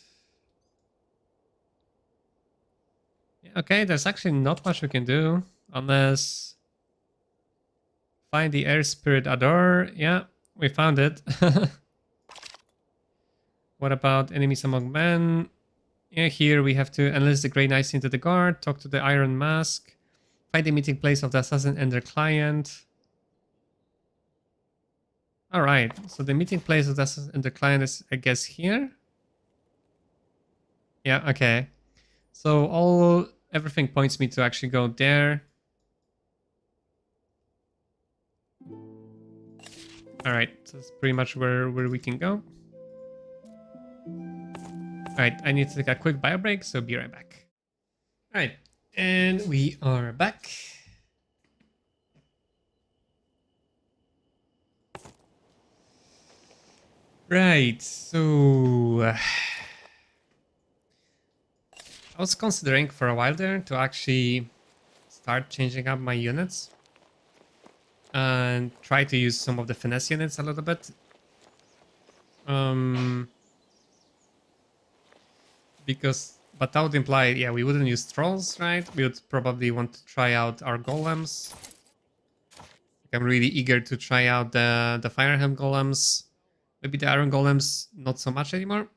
Yeah, okay, there's actually not much we can do unless find the air spirit Adore. Yeah, we found it. What about enemies among men? Yeah, here we have to enlist the Grey Knights into the guard, talk to the Iron Mask, find the meeting place of the assassin and their client. Alright, so the meeting place of the assassin and the client is, I guess, here? Yeah, okay. So everything points me to actually go there. Alright, so that's pretty much where we can go. Alright, I need to take a quick bio break, so be right back. Alright, and we are back. Right, so I was considering for a while there to actually start changing up my units. and try to use some of the finesse units a little bit. But that would imply, yeah, we wouldn't use trolls, right? We would probably want to try out our golems. I'm really eager to try out the firehand golems. Maybe the iron golems not so much anymore,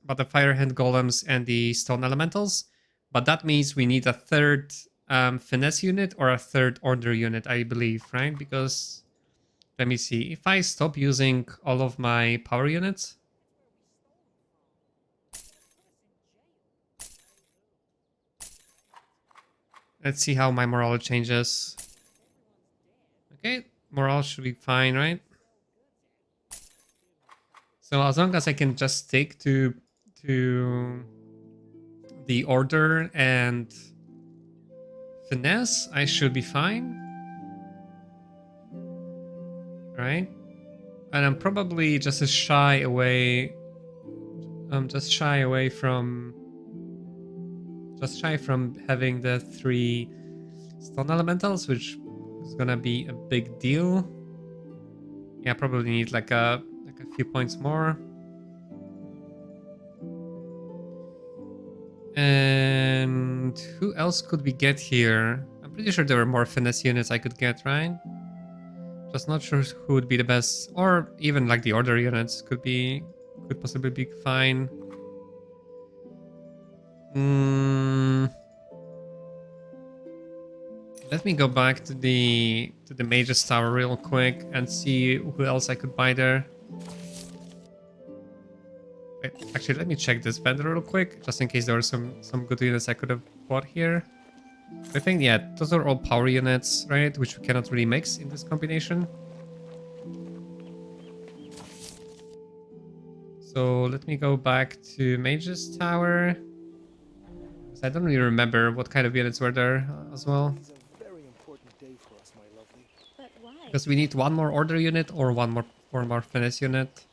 but the firehand golems and the stone elementals. But that means we need a third finesse unit or a third order unit, I believe, right? Because let me see, if I stop using all of my power units, let's see how my morale changes. Okay, morale should be fine, right? So as long as I can just stick to the order and finesse, I should be fine. Right? And I'm probably just shy away from having the 3 stone elementals, which is gonna be a big deal. Yeah, probably need like a few points more. And who else could we get here? I'm pretty sure there were more finesse units I could get, right? Just not sure who would be the best, or even like the order units could possibly be fine. Let me go back to the Mage's Tower real quick and see who else I could buy there. Wait, actually, let me check this vendor real quick, just in case there were some good units I could have bought here. I think, yeah, those are all power units, right? Which we cannot really mix in this combination. So let me go back to Mage's Tower. I don't really remember what kind of units were there as well. It's a very important day for us, my lovely. But why? Because we need one more order unit or one more finesse unit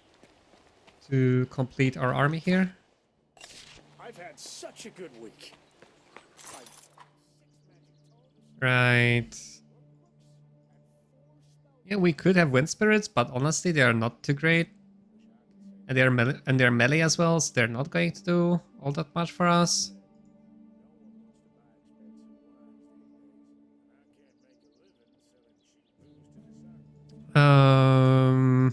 to complete our army here. I've had such a good week. Right. Yeah, we could have wind spirits, but honestly, they are not too great, and they're melee as well, so they're not going to do all that much for us. I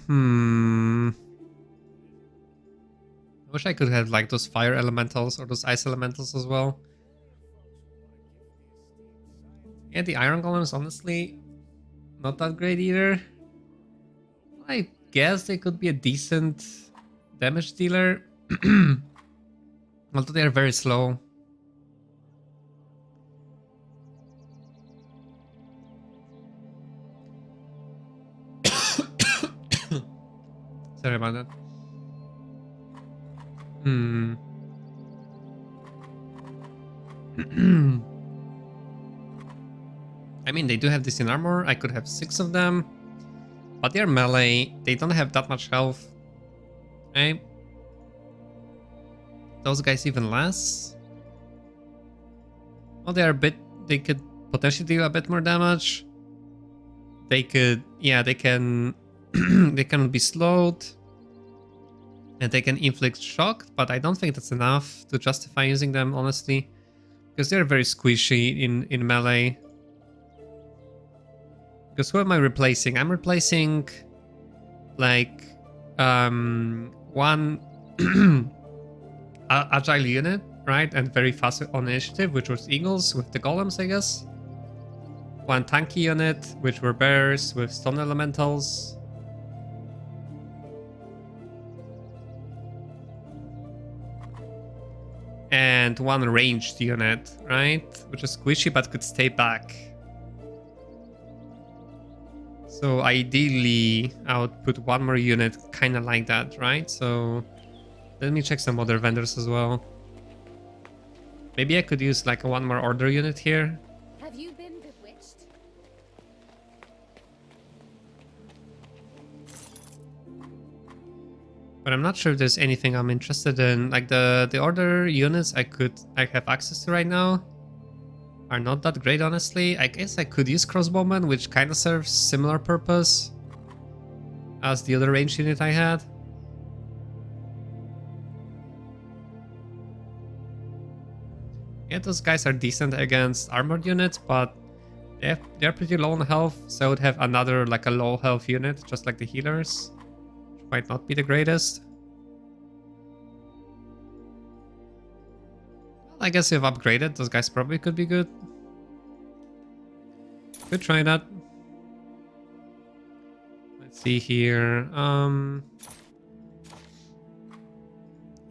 wish I could have like those fire elementals or those ice elementals as well. Yeah, the iron golems, honestly, not that great either. I guess they could be a decent damage dealer, although they are very slow. Sorry about that. I mean, they do have this in armor. I could have 6 of them. But they're melee. They don't have that much health. Right? Those guys even less. Well, they're a bit... They could potentially deal a bit more damage. They could... Yeah, they can... they can be slowed. And they can inflict shock. But I don't think that's enough to justify using them, honestly. Because they're very squishy in melee. Because who am I replacing? I'm replacing like one agile unit, right? And very fast on initiative, which was Eagles with the golems, I guess. One tanky unit, which were bears with stone elementals. And one ranged unit, right? Which is squishy but could stay back. So ideally, I would put one more unit kind of like that, right? So let me check some other vendors as well. Maybe I could use like a one more order unit here. Have you been bewitched? But I'm not sure if there's anything I'm interested in. Like the order units I have access to right now are not that great, honestly. I guess I could use crossbowman, which kind of serves similar purpose as the other ranged unit I had. Yeah, those guys are decent against armored units, but they're pretty low on health, so I would have another like a low health unit, just like the healers, which might not be the greatest. Well, I guess if upgraded, those guys probably could be good. Could try that. Let's see here.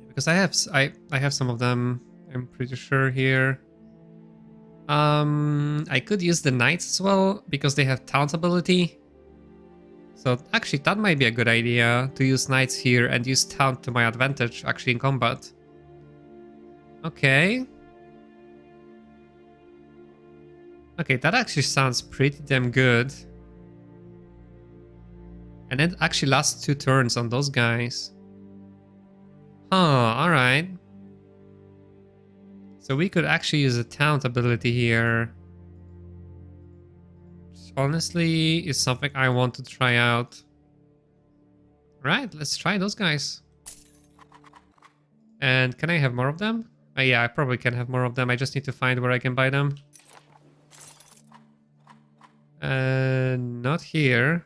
Because I have some of them. I'm pretty sure here. I could use the knights as well because they have taunt ability. So actually, that might be a good idea to use knights here and use taunt to my advantage actually in combat. Okay. Okay, that actually sounds pretty damn good. And it actually lasts 2 turns on those guys. Huh, alright. So we could actually use a taunt ability here. Which honestly is something I want to try out. Right, let's try those guys. And can I have more of them? Yeah, I probably can have more of them. I just need to find where I can buy them. Not here.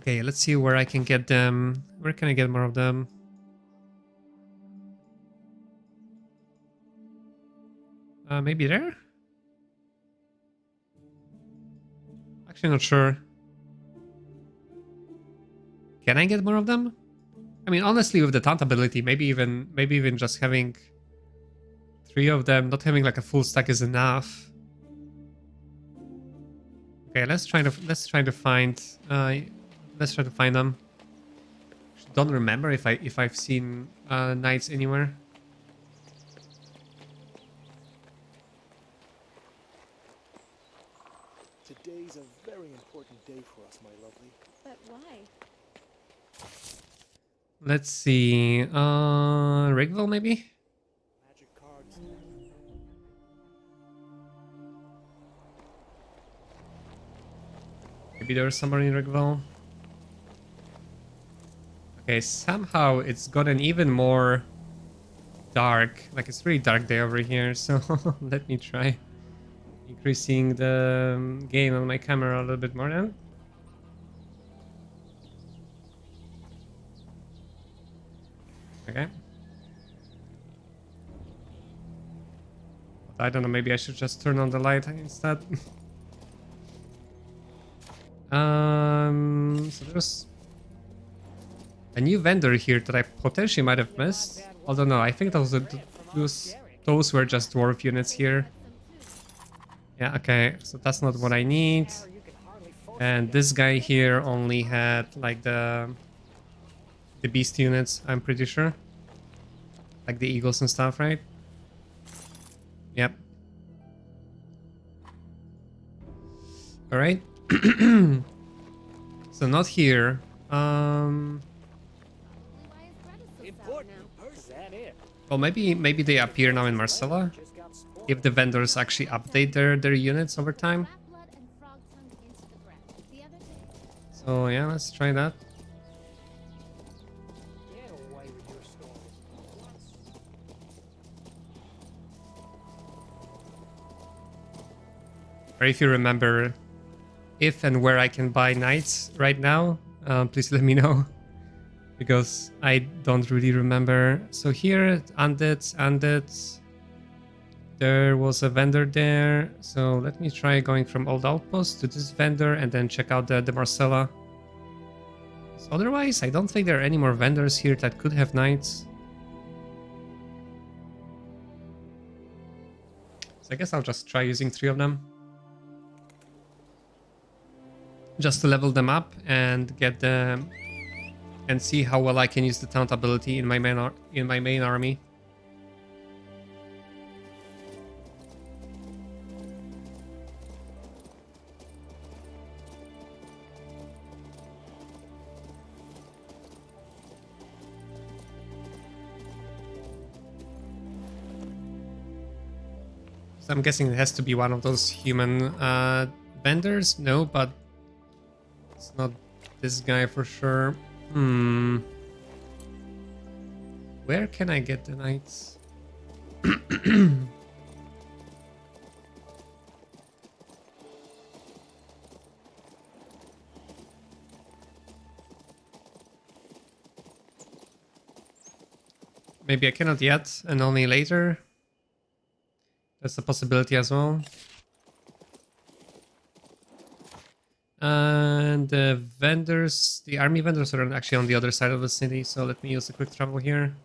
Okay, let's see where I can get them. Where can I get more of them? Maybe there? Actually, not sure. Can I get more of them? I mean, honestly, with the taunt ability, maybe even just having 3 of them, not having like a full stack is enough. Okay, let's try to find them. Don't remember if I've seen knights anywhere. Today's a very important day for us, my lovely. But why? Let's see. Rigville maybe? Magic cards. Maybe there's somewhere in Rigville. Okay, somehow it's gotten even more dark. Like, it's really dark day over here, so let me try increasing the gain on my camera a little bit more then. Okay. But I don't know, maybe I should just turn on the light instead. So there's a new vendor here that I potentially might have missed. Although no, I think those were just dwarf units here. Yeah, okay, so that's not what I need. And this guy here only had like the beast units, I'm pretty sure. Like the eagles and stuff, right? Yep. Alright. So not here. Well, maybe they appear now in Marcella. If the vendors actually update their units over time. So yeah, let's try that. Or if you remember if and where I can buy knights right now, please let me know. Because I don't really remember. So here, Undeads. There was a vendor there. So let me try going from Old Outpost to this vendor and then check out the Marcella. So otherwise, I don't think there are any more vendors here that could have knights. So I guess I'll just try using 3 of them. Just to level them up and get them and see how well I can use the taunt ability in my main army. So I'm guessing it has to be one of those human vendors. No, but it's not this guy for sure. Where can I get the knights? Maybe I cannot yet, and only later. That's a possibility as well. And the vendors, the army vendors are actually on the other side of the city, so let me use a quick travel here.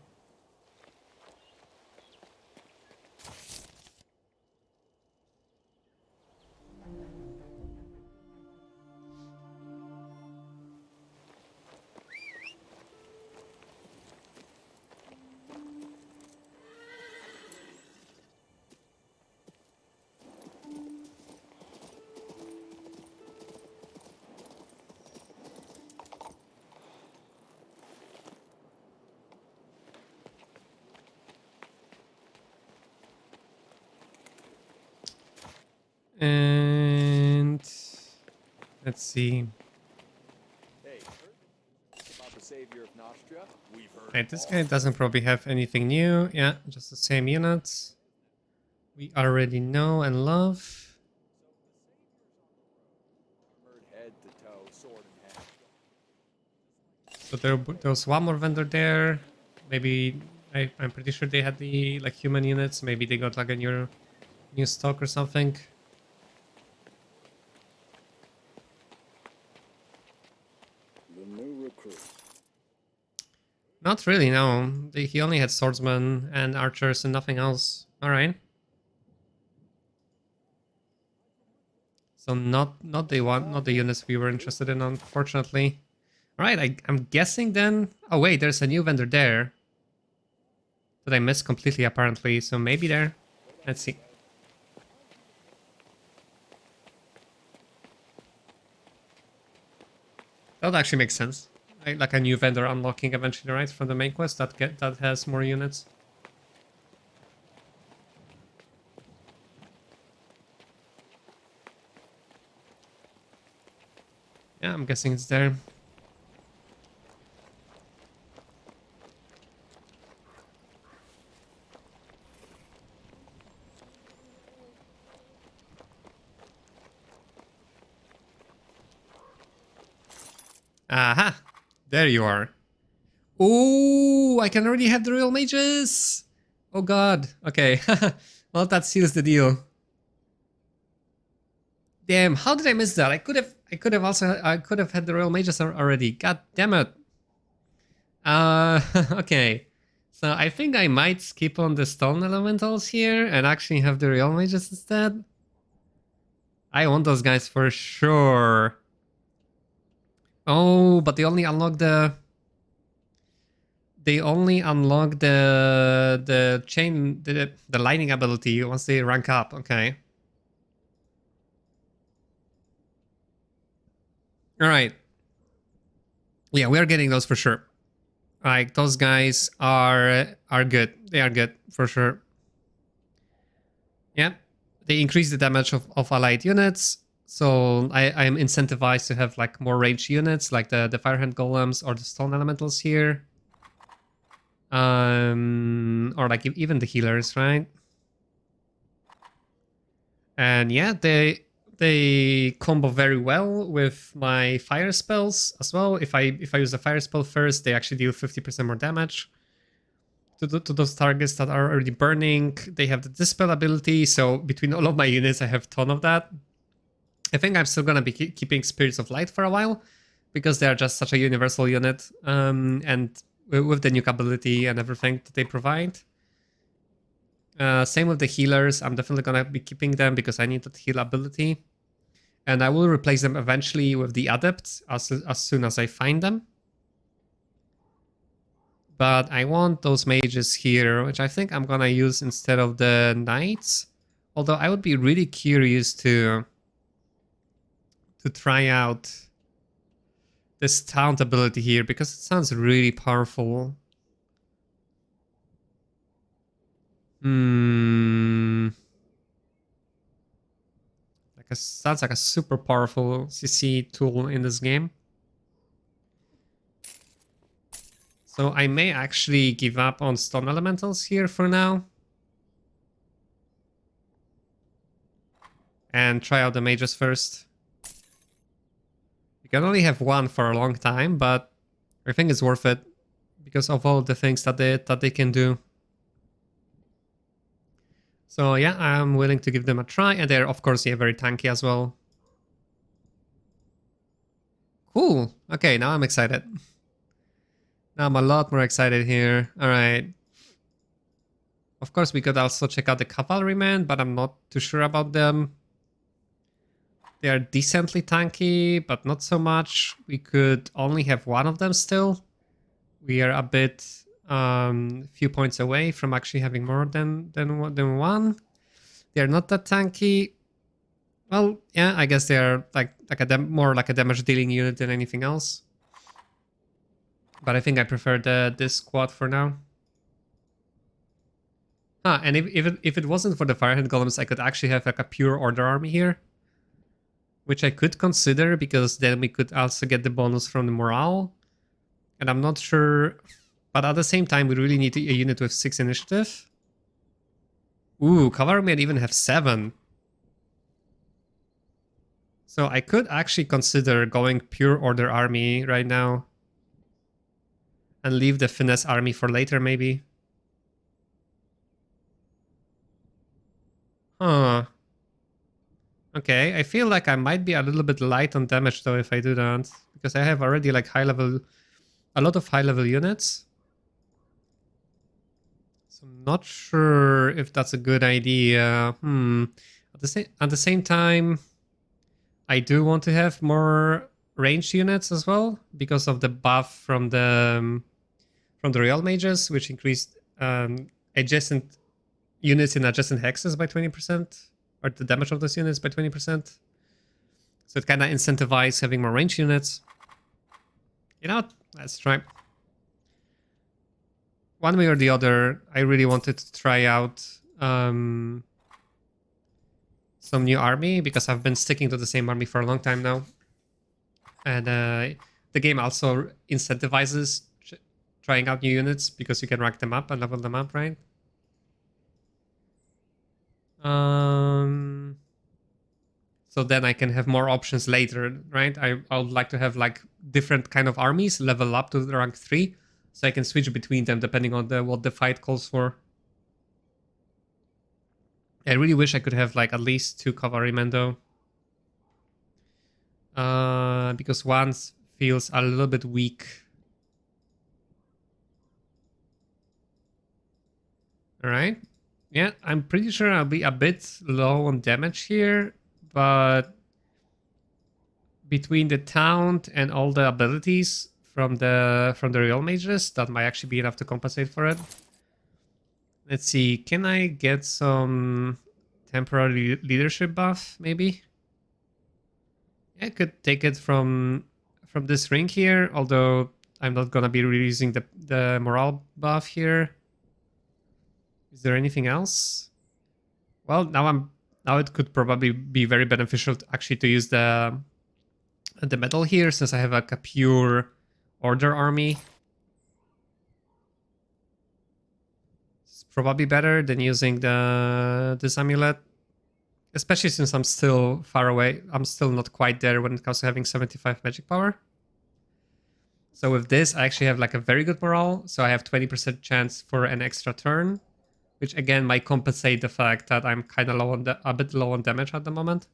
And let's see. Hey, about the savior of Nostria? We've heard. Right, this guy doesn't probably have anything new. Yeah, just the same units we already know and love. Armored head to toe, sword in hand. So there was one more vendor there. Maybe I'm pretty sure they had the like human units. Maybe they got like a new stock or something. The new recruit. Not really, no. He only had swordsmen and archers and nothing else. All right. So not the units we were interested in, unfortunately. All right, I'm guessing then. Oh wait, there's a new vendor there that I missed completely apparently. So maybe there. Let's see. That would actually make sense. Like a new vendor unlocking eventually, right, from the main quest that has more units. Yeah, I'm guessing it's there. Aha! There you are. Oh, I can already have the real mages! Oh god. Okay. Well, that seals the deal. Damn, how did I miss that? I could have had the royal mages already. God damn it. Okay. So I think I might skip on the stone elementals here and actually have the royal mages instead. I want those guys for sure. Oh, but they only unlock the chain, the lightning ability once they rank up. Okay. All right. Yeah, we are getting those for sure. Like those guys are good. They are good for sure. Yeah, they increase the damage of allied units. So I am incentivized to have like more ranged units, like the firehand golems or the stone elementals here. Or like even the healers, right? And yeah, they combo very well with my fire spells as well. If I use the fire spell first, they actually deal 50% more damage to those targets that are already burning. They have the dispel ability, so between all of my units, I have a ton of that. I think I'm still gonna be keeping Spirits of Light for a while because they are just such a universal unit, and with the nuke ability and everything that they provide. Same with the healers. I'm definitely gonna be keeping them because I need that heal ability. And I will replace them eventually with the Adepts as soon as I find them. But I want those mages here, which I think I'm gonna use instead of the knights. Although I would be really curious to try out this taunt ability here because it sounds really powerful. Sounds like a super powerful CC tool in this game. So I may actually give up on stone elementals here for now. And try out the mages first. You can only have one for a long time, but I think it's worth it because of all the things that they can do. So yeah, I'm willing to give them a try, and they're of course very tanky as well. Cool. Okay, now I'm excited. Now I'm a lot more excited here. All right. Of course, we could also check out the cavalrymen, but I'm not too sure about them. They are decently tanky, but not so much. We could only have one of them still. We are a bit few points away from actually having more than one. They are not that tanky. Well, yeah, I guess they are more like a damage dealing unit than anything else. But I think I prefer this squad for now. And if it wasn't for the Firehand Golems, I could actually have like a pure Order army here. Which I could consider, because then we could also get the bonus from the morale. And I'm not sure, but at the same time we really need a unit with 6 initiative. Ooh, cavalry might even have 7. So I could actually consider going pure Order army right now. And leave the finesse army for later maybe. Huh. Okay, I feel like I might be a little bit light on damage though if I do that. Because I have already like a lot of high level units. So I'm not sure if that's a good idea. At the same time, I do want to have more ranged units as well. Because of the buff from the Royal Mages, which increased adjacent units in adjacent hexes by 20%. Or the damage of those units by 20%. So it kind of incentivizes having more range units. You know what? Let's try. One way or the other, I really wanted to try out some new army, because I've been sticking to the same army for a long time now. And the game also incentivizes trying out new units, because you can rank them up and level them up, right? So then I can have more options later, right? I would like to have like different kind of armies level up to rank 3, so I can switch between them depending on what the fight calls for. I really wish I could have like at least 2 cavalrymen though. Because one feels a little bit weak. Alright. Yeah, I'm pretty sure I'll be a bit low on damage here, but between the taunt and all the abilities from the Royal Mages, that might actually be enough to compensate for it. Let's see, can I get some temporary leadership buff, maybe? Yeah, I could take it from this ring here, although I'm not gonna be releasing the morale buff here. Is there anything else? Well, now it could probably be very beneficial to use the medal here, since I have like a pure Order army. It's probably better than using this amulet, especially since I'm still far away. I'm still not quite there when it comes to having 75 magic power. So with this, I actually have like a very good morale, so I have 20% chance for an extra turn. Which again might compensate the fact that I'm kind of a bit low on damage at the moment.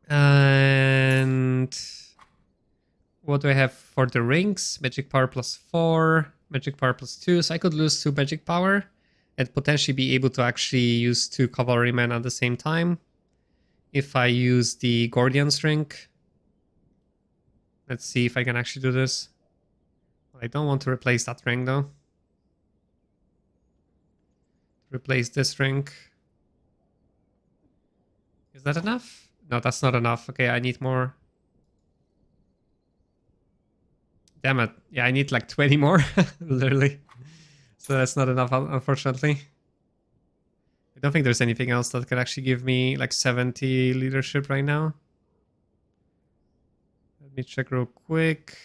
And what do I have for the rings? Magic power +4, magic power +2. So I could lose 2 magic power and potentially be able to actually use 2 cavalrymen at the same time. If I use the Gordian's ring. Let's see if I can actually do this. I don't want to replace that ring though. Replace this ring. Is that enough? No, that's not enough. Okay, I need more. Damn it. Yeah, I need like 20 more, literally. So that's not enough, unfortunately. I I don't think there's anything else that could actually give me like 70 leadership right now. Let me check real quick.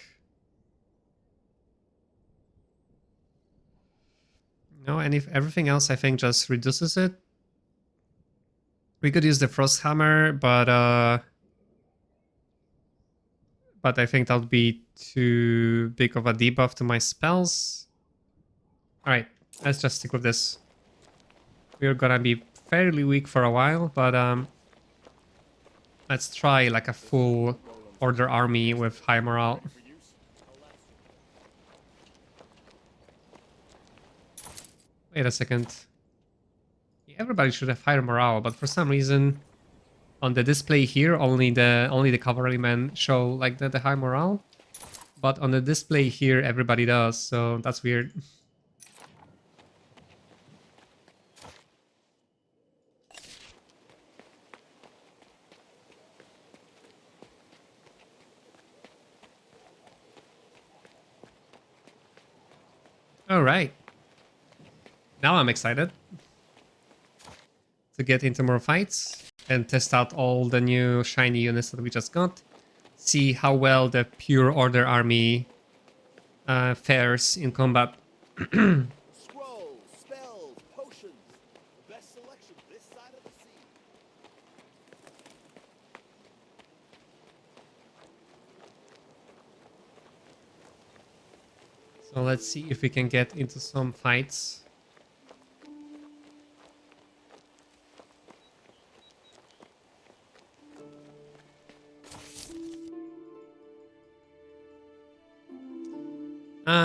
No, and if everything else I think just reduces it. We could use the Frost Hammer, but I think that would be too big of a debuff to my spells. Alright, let's just stick with this. We're gonna be fairly weak for a while, but let's try like a full order army with high morale. Wait a second. Everybody should have higher morale, but for some reason on the display here only the cavalrymen show like the high morale. But on the display here everybody does, so that's weird. Alright. Now I'm excited to get into more fights and test out all the new shiny units that we just got. See how well the pure order army fares in combat. Scrolls, spells, potions. The best selection this side of the sea. So let's see if we can get into some fights.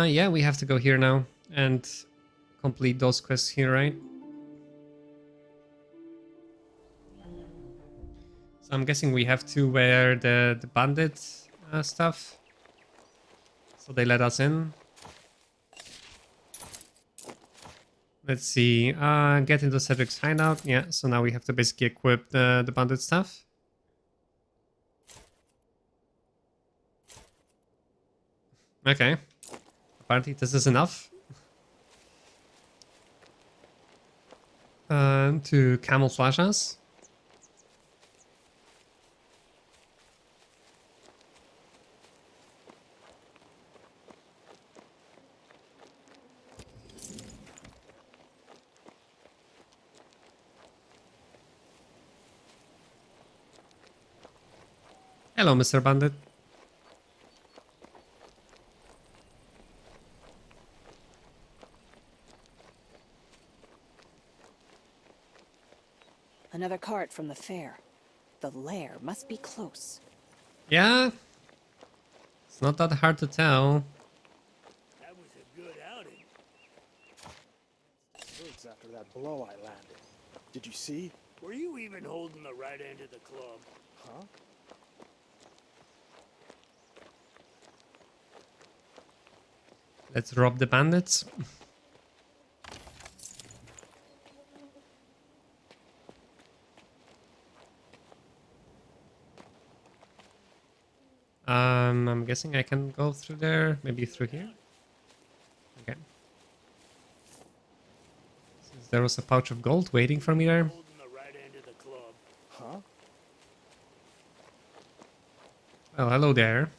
Yeah, we have to go here now and complete those quests here, right? So I'm guessing we have to wear the bandit stuff. So they let us in. Let's see. Get into Cedric's hideout. Yeah, so now we have to basically equip the bandit stuff. Okay. Apparently this is enough. To camouflage us. Hello, Mr. Bandit. Another cart from the fair. The lair must be close. Yeah. It's not that hard to tell. That was a good outing. Hurts after that blow I landed. Did you see? Were you even holding the right end of the club? Huh? Let's rob the bandits. I'm guessing I can go through there, maybe through here. Okay. Since there was a pouch of gold waiting for me there. Holding the right end of the club. Huh? Well, hello there.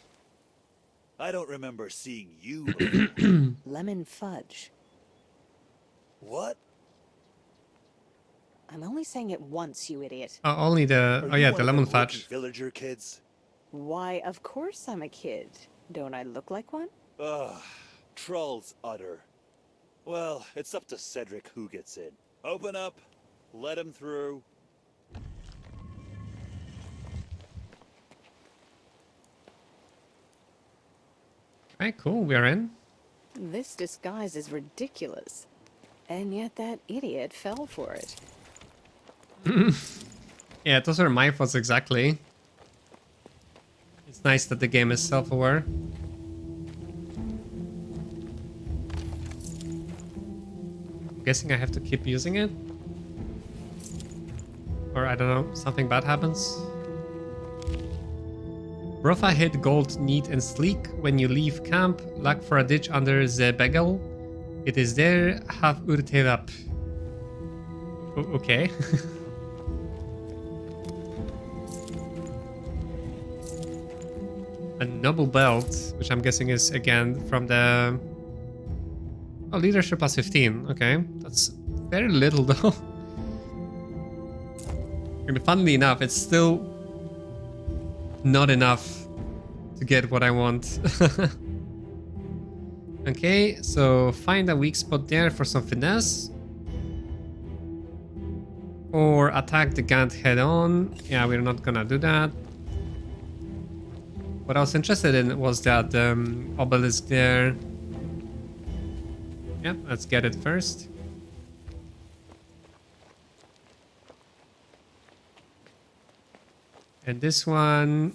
I don't remember seeing you before. Lemon fudge. What? I'm only saying it once, you idiot. Oh, only the... Are Oh you yeah, one the of lemon them rookie fudge. villager kids? Why, of course I'm a kid. Don't I look like one? Ugh, trolls utter. Well, it's up to Cedric who gets in. Open up, let him through. Alright, cool, we are in. This disguise is ridiculous. And yet that idiot fell for it. Yeah, those are my thoughts exactly. It's nice that the game is self-aware. I'm guessing I have to keep using it. Or I don't know, something bad happens. Brofa hid gold neat and sleek. When you leave camp, look for a ditch under the bagel. It is there, have urterap. Okay. A noble belt, which I'm guessing is again from the... Oh, leadership plus 15. Okay, that's very little though. And funnily enough, it's still not enough to get what I want. Okay, so find a weak spot there for some finesse. Or attack the Gant head on. Yeah, we're not gonna do that. What I was interested in was that obelisk there. Yeah, let's get it first. And this one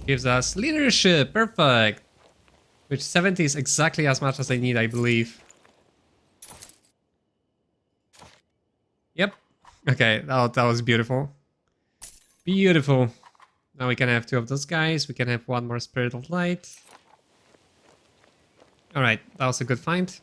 gives us leadership. Perfect. Which 70 is exactly as much as I need, I believe. Yep. Okay, that was beautiful. Beautiful. Now we can have 2 of those guys. We can have 1 more Spirit of Light. Alright, that was a good find.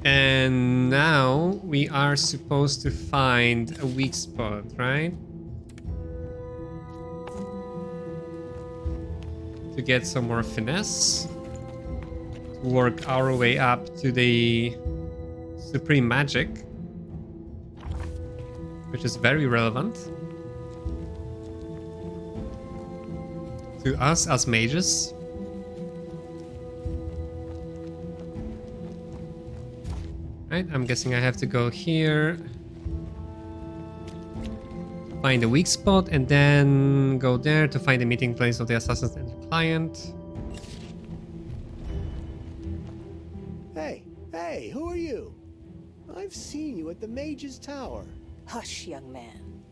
And now we are supposed to find a weak spot, right? To get some more finesse. To work our way up to the Supreme Magic. Which is very relevant. To us as mages. Right, I'm guessing I have to go here, find a weak spot, and then go there to find the meeting place of the assassins and the client. Hey, who are you? I've seen you at the Mage's Tower. Hush, young man.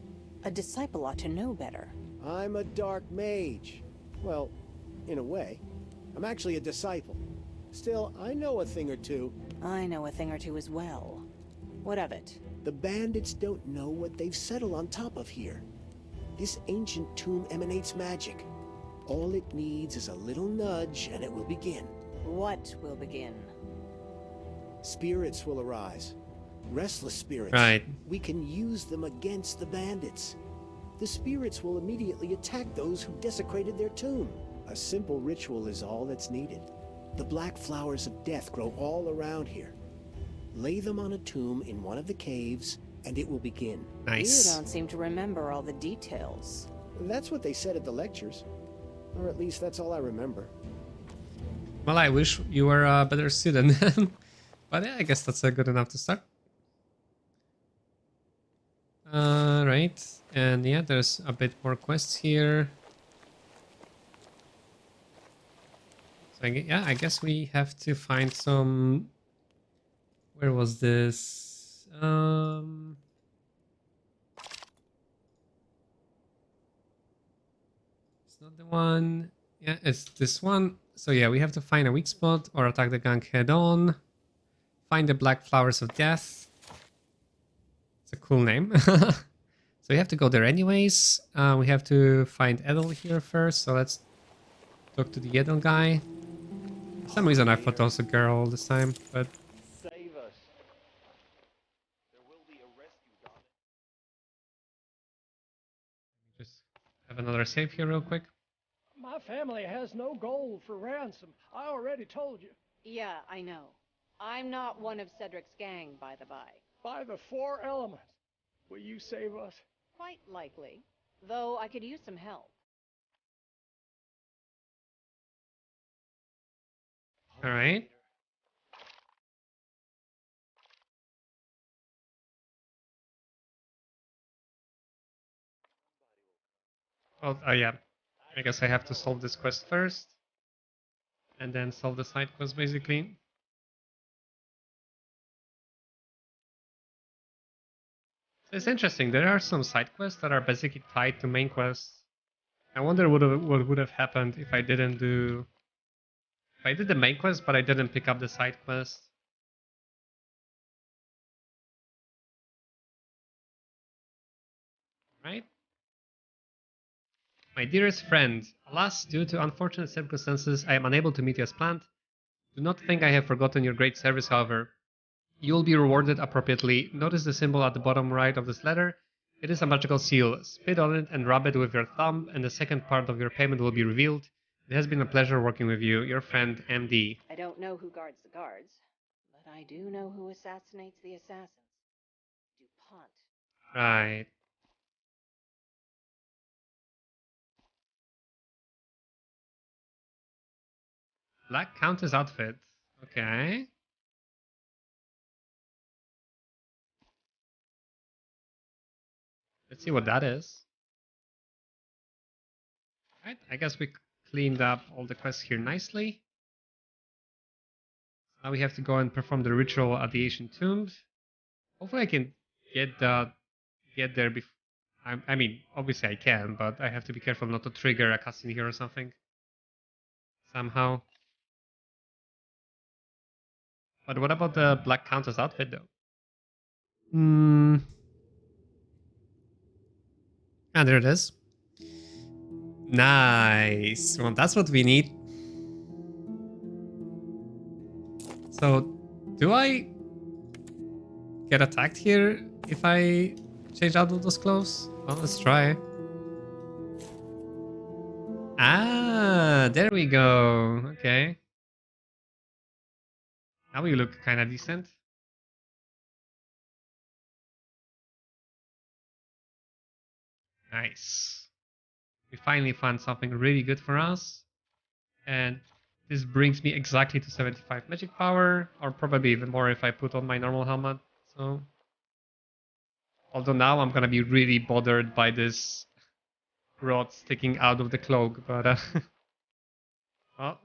A disciple ought to know better. I'm a dark mage. Well, in a way. I'm actually a disciple. Still, I know a thing or two. I know a thing or two as well. What of it? The bandits don't know what they've settled on top of here. This ancient tomb emanates magic. All it needs is a little nudge and it will begin. What will begin? Spirits will arise. Restless spirits. Right. We can use them against the bandits. The spirits will immediately attack those who desecrated their tomb. A simple ritual is all that's needed. The black flowers of death grow all around here. Lay them on a tomb in one of the caves, and it will begin. Nice. You don't seem to remember all the details. That's what they said at the lectures. Or at least that's all I remember. Well, I wish you were a better student. But yeah, I guess that's good enough to start. Right. And yeah, there's a bit more quests here. So yeah, I guess we have to find some... Where was this? It's not the one. Yeah, it's this one. So yeah, we have to find a weak spot or attack the gang head on. Find the black flowers of death. It's a cool name. So we have to go there anyways. We have to find Edel here first. So let's talk to the Edel guy. For some reason I thought that was a girl this time, but... Save us. There will be a rescue done. Just have another save here real quick. My family has no gold for ransom. I already told you. Yeah, I know. I'm not one of Cedric's gang, by the by. By the 4 elements. Will you save us? Quite likely. Though I could use some help. All right. Oh, yeah. I guess I have to solve this quest first. And then solve the side quest, basically. So it's interesting. There are some side quests that are basically tied to main quests. I wonder what would have happened if I didn't do... If I did the main quest, but I didn't pick up the side quest. Right? My dearest friend, alas, due to unfortunate circumstances, I am unable to meet you as planned. Do not think I have forgotten your great service, however. You will be rewarded appropriately. Notice the symbol at the bottom right of this letter. It is a magical seal. Spit on it and rub it with your thumb, and the second part of your payment will be revealed. It has been a pleasure working with you. Your friend, MD. I don't know who guards the guards, but I do know who assassinates the assassins. DuPont. Right. Black Countess outfit. Okay. Let's see what that is. Right. I guess we cleaned up all the quests here nicely. Now we have to go and perform the ritual at the ancient tombs. Hopefully I can get there before. I mean, obviously I can, but I have to be careful not to trigger a cutscene here or something. Somehow. But what about the Black Countess outfit though? Hmm. Ah, there it is. Nice. Well, that's what we need. So, do I get attacked here if I change out of those clothes? Well, let's try. Ah, there we go. Okay. Now we look kind of decent. Nice. We finally found something really good for us. And this brings me exactly to 75 magic power, or probably even more if I put on my normal helmet. So, although now I'm gonna be really bothered by this rod sticking out of the cloak, but well,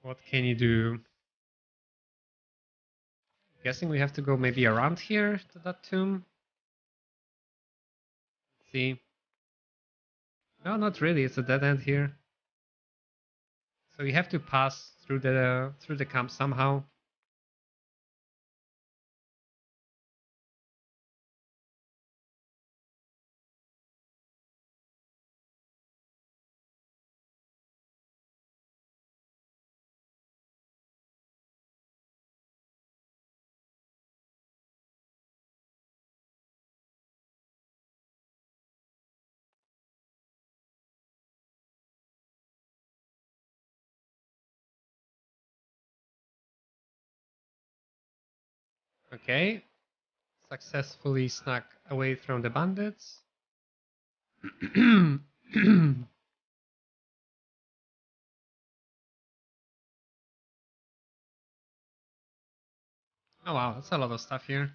what can you do? Guessing we have to go maybe around here to that tomb. Let's see. No, not really. It's a dead end here. So you have to pass through the camp somehow. Okay. Successfully snuck away from the bandits. Oh wow, that's a lot of stuff here.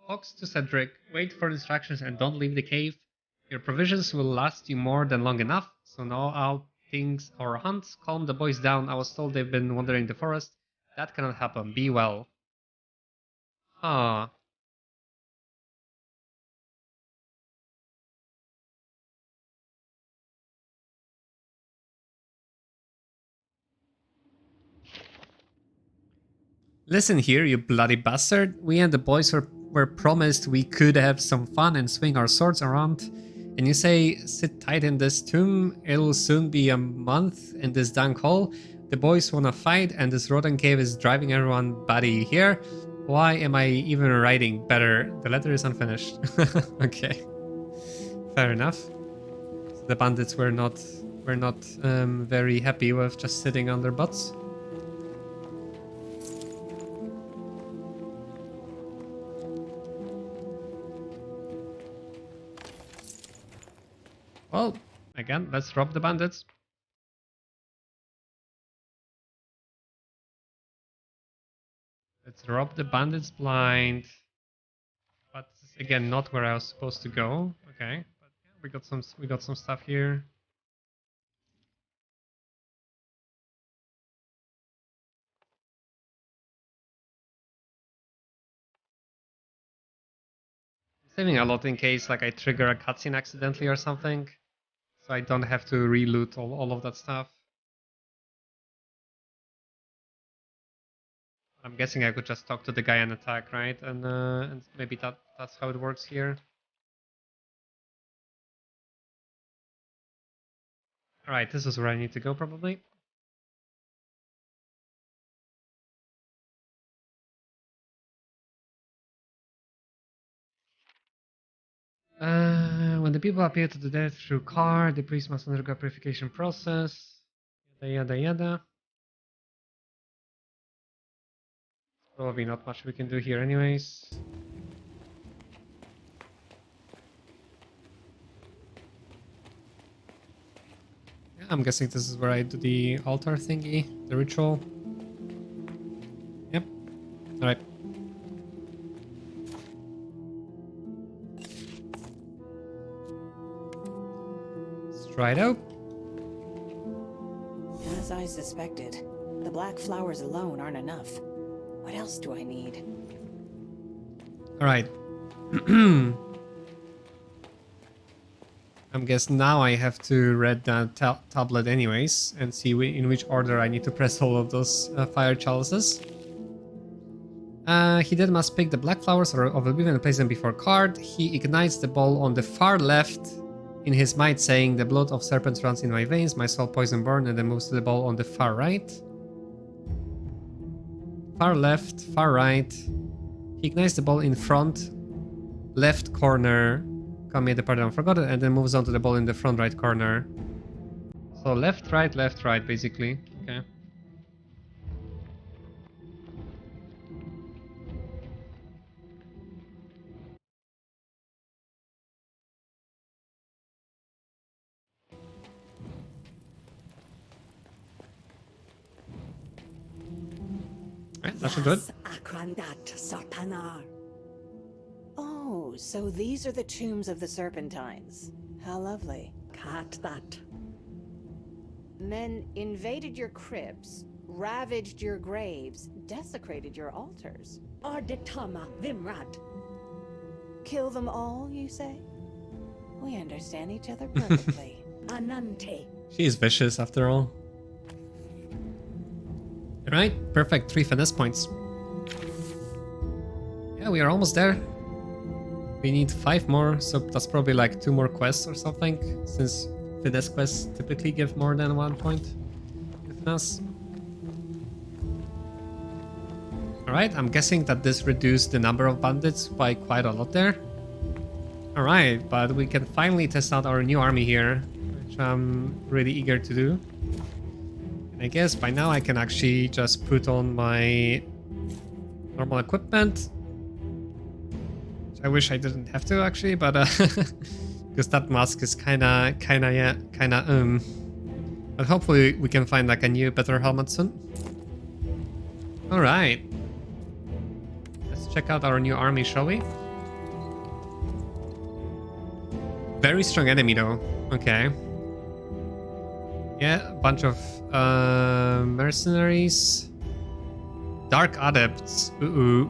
Fox to Cedric, wait for instructions and don't leave the cave. Your provisions will last you more than long enough, so know out things or hunt. Calm the boys down, I was told they've been wandering the forest. That cannot happen, be well. Ah. Listen here, you bloody bastard. We and the boys were promised we could have some fun and swing our swords around. And you say, sit tight in this tomb, it'll soon be a month in this dank hole. The boys wanna fight and this rodent cave is driving everyone batty here. Why am I even writing? Better, the letter is unfinished. Okay, fair enough. So the bandits were not very happy with just sitting on their butts. Well, again, let's rob the bandits. Let's rob the bandits blind. But again, not where I was supposed to go. Okay, but yeah, we got some stuff here. Saving a lot in case like I trigger a cutscene accidentally or something. So I don't have to reloot all of that stuff. I'm guessing I could just talk to the guy and attack, right? And maybe that's how it works here. Alright, this is where I need to go probably. When the people appear to the dead through car, the priest must undergo a purification process. Yada yada yada. Probably not much we can do here anyways. Yeah, I'm guessing this is where I do the altar thingy, the ritual. Yep. Alright. Let's try it out. As I suspected, the black flowers alone aren't enough. What else do I need? Alright. I guess now I have to read that tablet anyways and see in which order I need to press all of those fire chalices. He then must pick the black flowers of oblivion and place them before card. He ignites the ball on the far left in his might, saying, "The blood of serpents runs in my veins, my soul poison born," and then moves to the ball on the far right. Far left, far right. He ignites the ball in front, left corner. Come here, the part unforgotten, and then moves on to the ball in the front right corner. So left, right, basically. Okay. Right, that should do it. Oh, so these are the tombs of the Serpentines. How lovely. Men invaded your crypts, ravaged your graves, desecrated your altars. Kill them all, you say? We understand each other perfectly. She is vicious after all. Alright, perfect. 3 finesse points. Yeah, we are almost there. We need 5 more, so that's probably like 2 more quests or something, since finesse quests typically give more than 1 point with finesse. Alright, I'm guessing that this reduced the number of bandits by quite a lot there. Alright, but we can finally test out our new army here, which I'm really eager to do. And I guess by now I can actually just put on my normal equipment. I wish I didn't have to actually, but because that mask is kinda. But hopefully we can find like a new, better helmet soon. All right, let's check out our new army, shall we? Very strong enemy though. Okay. Yeah, a bunch of mercenaries. Dark Adepts,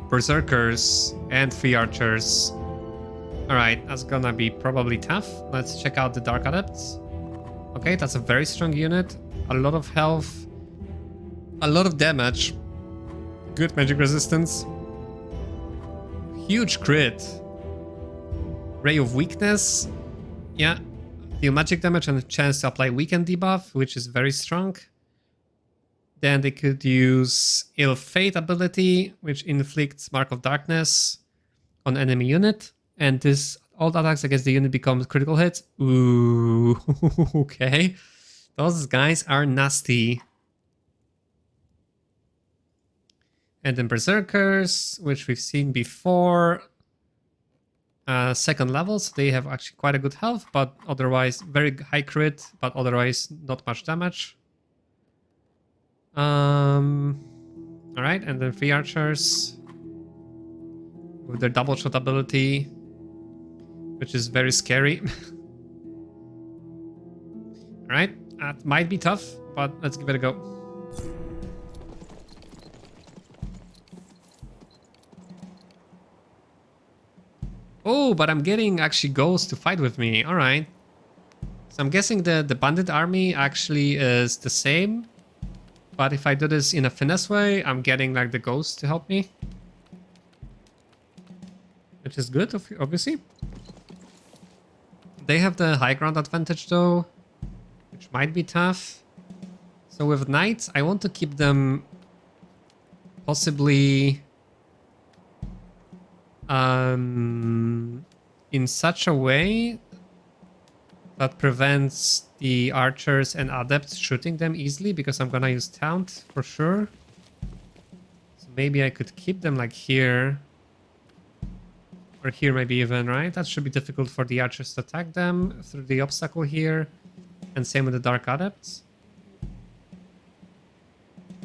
Berserkers, and Free Archers. Alright, that's gonna be probably tough. Let's check out the Dark Adepts. Okay, that's a very strong unit. A lot of health. A lot of damage. Good magic resistance. Huge crit. Ray of Weakness. Yeah. Deal magic damage and a chance to apply weaken debuff, which is very strong. Then they could use Ill Fate ability, which inflicts Mark of Darkness on enemy unit. And this all attacks against the unit becomes critical hits. Ooh, okay. Those guys are nasty. And then Berserkers, which we've seen before. Second level, so they have actually quite a good health, but otherwise very high crit, but otherwise not much damage. Alright, and then Free Archers with their double shot ability, which is very scary. Alright, that might be tough, but let's give it a go. Oh, but I'm getting actually ghosts to fight with me. Alright. So I'm guessing the bandit army actually is the same. But if I do this in a finesse way, I'm getting like the ghost to help me. Which is good, obviously. They have the high ground advantage though, which might be tough. So with knights, I want to keep them possibly in such a way that prevents the archers and adepts shooting them easily, because I'm gonna use taunt for sure. So maybe I could keep them like here. Or here maybe even, right? That should be difficult for the archers to attack them through the obstacle here. And same with the dark adepts.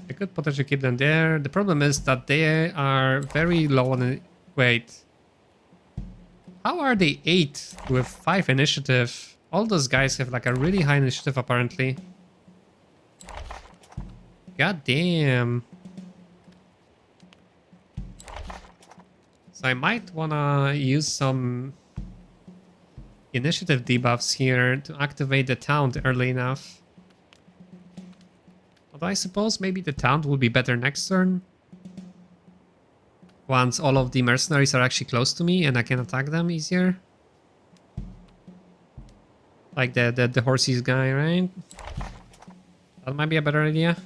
I could potentially keep them there. The problem is that they are very low on... Wait. How are they 8 with 5 initiative? All those guys have like a really high initiative apparently. God damn. So I might wanna use some initiative debuffs here to activate the taunt early enough. Although I suppose maybe the taunt will be better next turn. Once all of the mercenaries are actually close to me and I can attack them easier. Like the horses guy, right? That might be a better idea.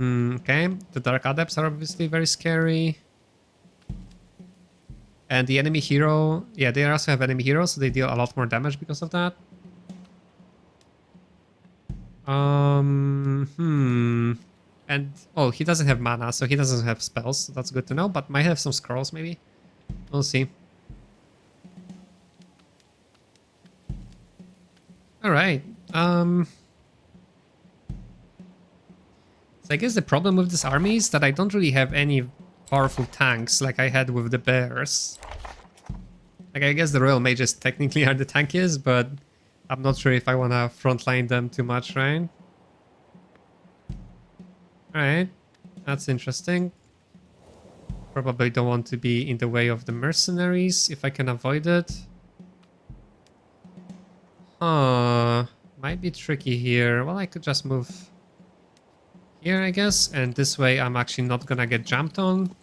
Okay, the Dark Adepts are obviously very scary. And the enemy hero, yeah, they also have enemy heroes, so they deal a lot more damage because of that. And, oh, he doesn't have mana, so he doesn't have spells, so that's good to know, but might have some scrolls maybe. We'll see. Alright, So I guess the problem with this army is that I don't really have any powerful tanks like I had with the bears. Like, I guess the Royal Mages technically are the tankiest, but I'm not sure if I want to frontline them too much, right? Alright, that's interesting. Probably don't want to be in the way of the mercenaries if I can avoid it. Might be tricky here. Well, I could just move here, I guess, and this way I'm actually not gonna get jumped on.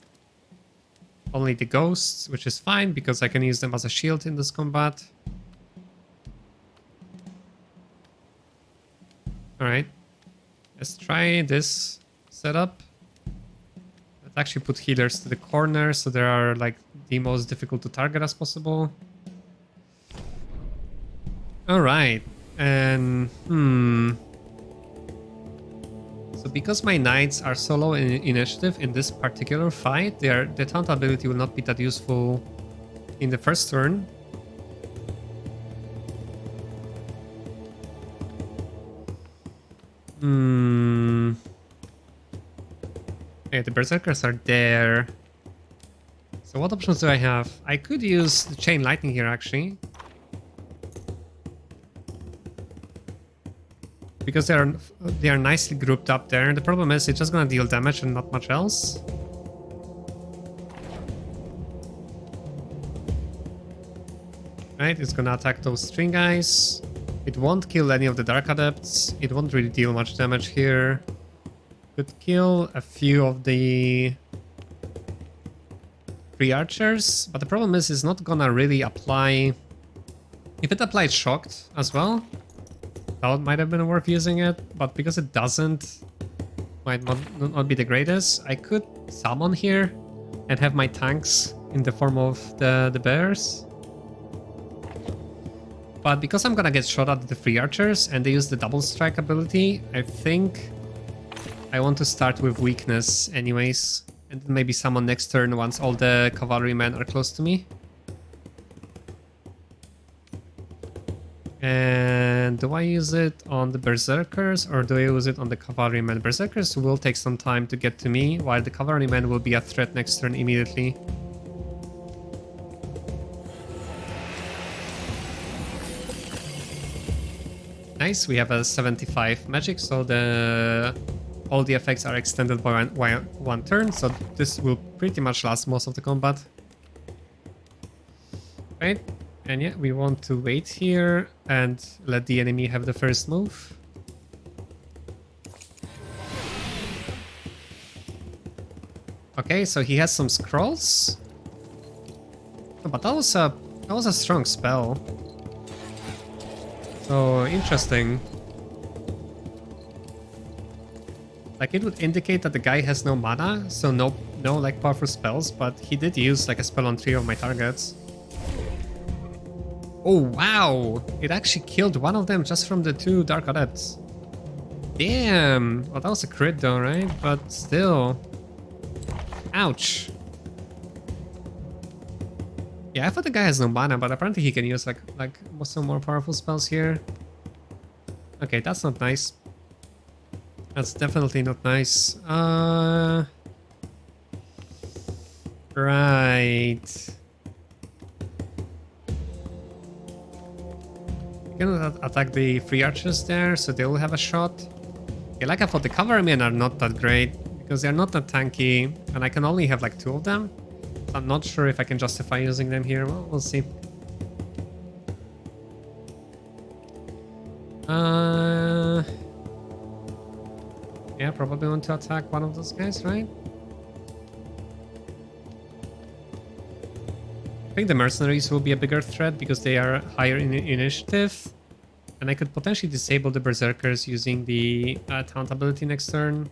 Only the ghosts, which is fine because I can use them as a shield in this combat. Alright, let's try this setup. Let's actually put healers to the corner so they are like the most difficult to target as possible. Alright, and so because my knights are so low in initiative in this particular fight, their taunt ability will not be that useful in the first turn. Okay, the Berserkers are there. So what options do I have? I could use the Chain Lightning here actually. Because they are nicely grouped up there. The problem is it's just gonna deal damage and not much else. Right, it's gonna attack those string guys. It won't kill any of the Dark Adepts. It won't really deal much damage here. Could kill a few of the free archers, but the problem is it's not gonna really apply. If it applied shocked as well, that might have been worth using it, but because it doesn't, might not be the greatest. I could summon here and have my tanks in the form of the bears. But because I'm gonna get shot at the free archers and they use the double strike ability, I think I want to start with weakness anyways. And then maybe summon next turn once all the cavalrymen are close to me. And do I use it on the Berserkers or do I use it on the Cavalrymen? Berserkers will take some time to get to me, while the Cavalrymen will be a threat next turn immediately. Nice, we have a 75 magic, so all the effects are extended by one turn, so this will pretty much last most of the combat. Right? And yeah, we want to wait here and let the enemy have the first move. Okay, so he has some scrolls. Oh, but that was a strong spell. So interesting. Like it would indicate that the guy has no mana, so no like powerful spells, but he did use like a spell on 3 of my targets. Oh wow! It actually killed one of them just from the 2 Dark Adepts. Damn! Well, that was a crit though, right? But still. Ouch. Yeah, I thought the guy has no mana, but apparently he can use like some more powerful spells here. Okay, that's not nice. That's definitely not nice. Right. You can attack the 3 archers there, so they will have a shot. Okay, like I thought, the cavalrymen are not that great because they're not that tanky, and I can only have like 2 of them. So I'm not sure if I can justify using them here. Well, we'll see. Yeah, probably want to attack one of those guys, right? I think the mercenaries will be a bigger threat because they are higher in initiative. And I could potentially disable the berserkers using the taunt ability next turn.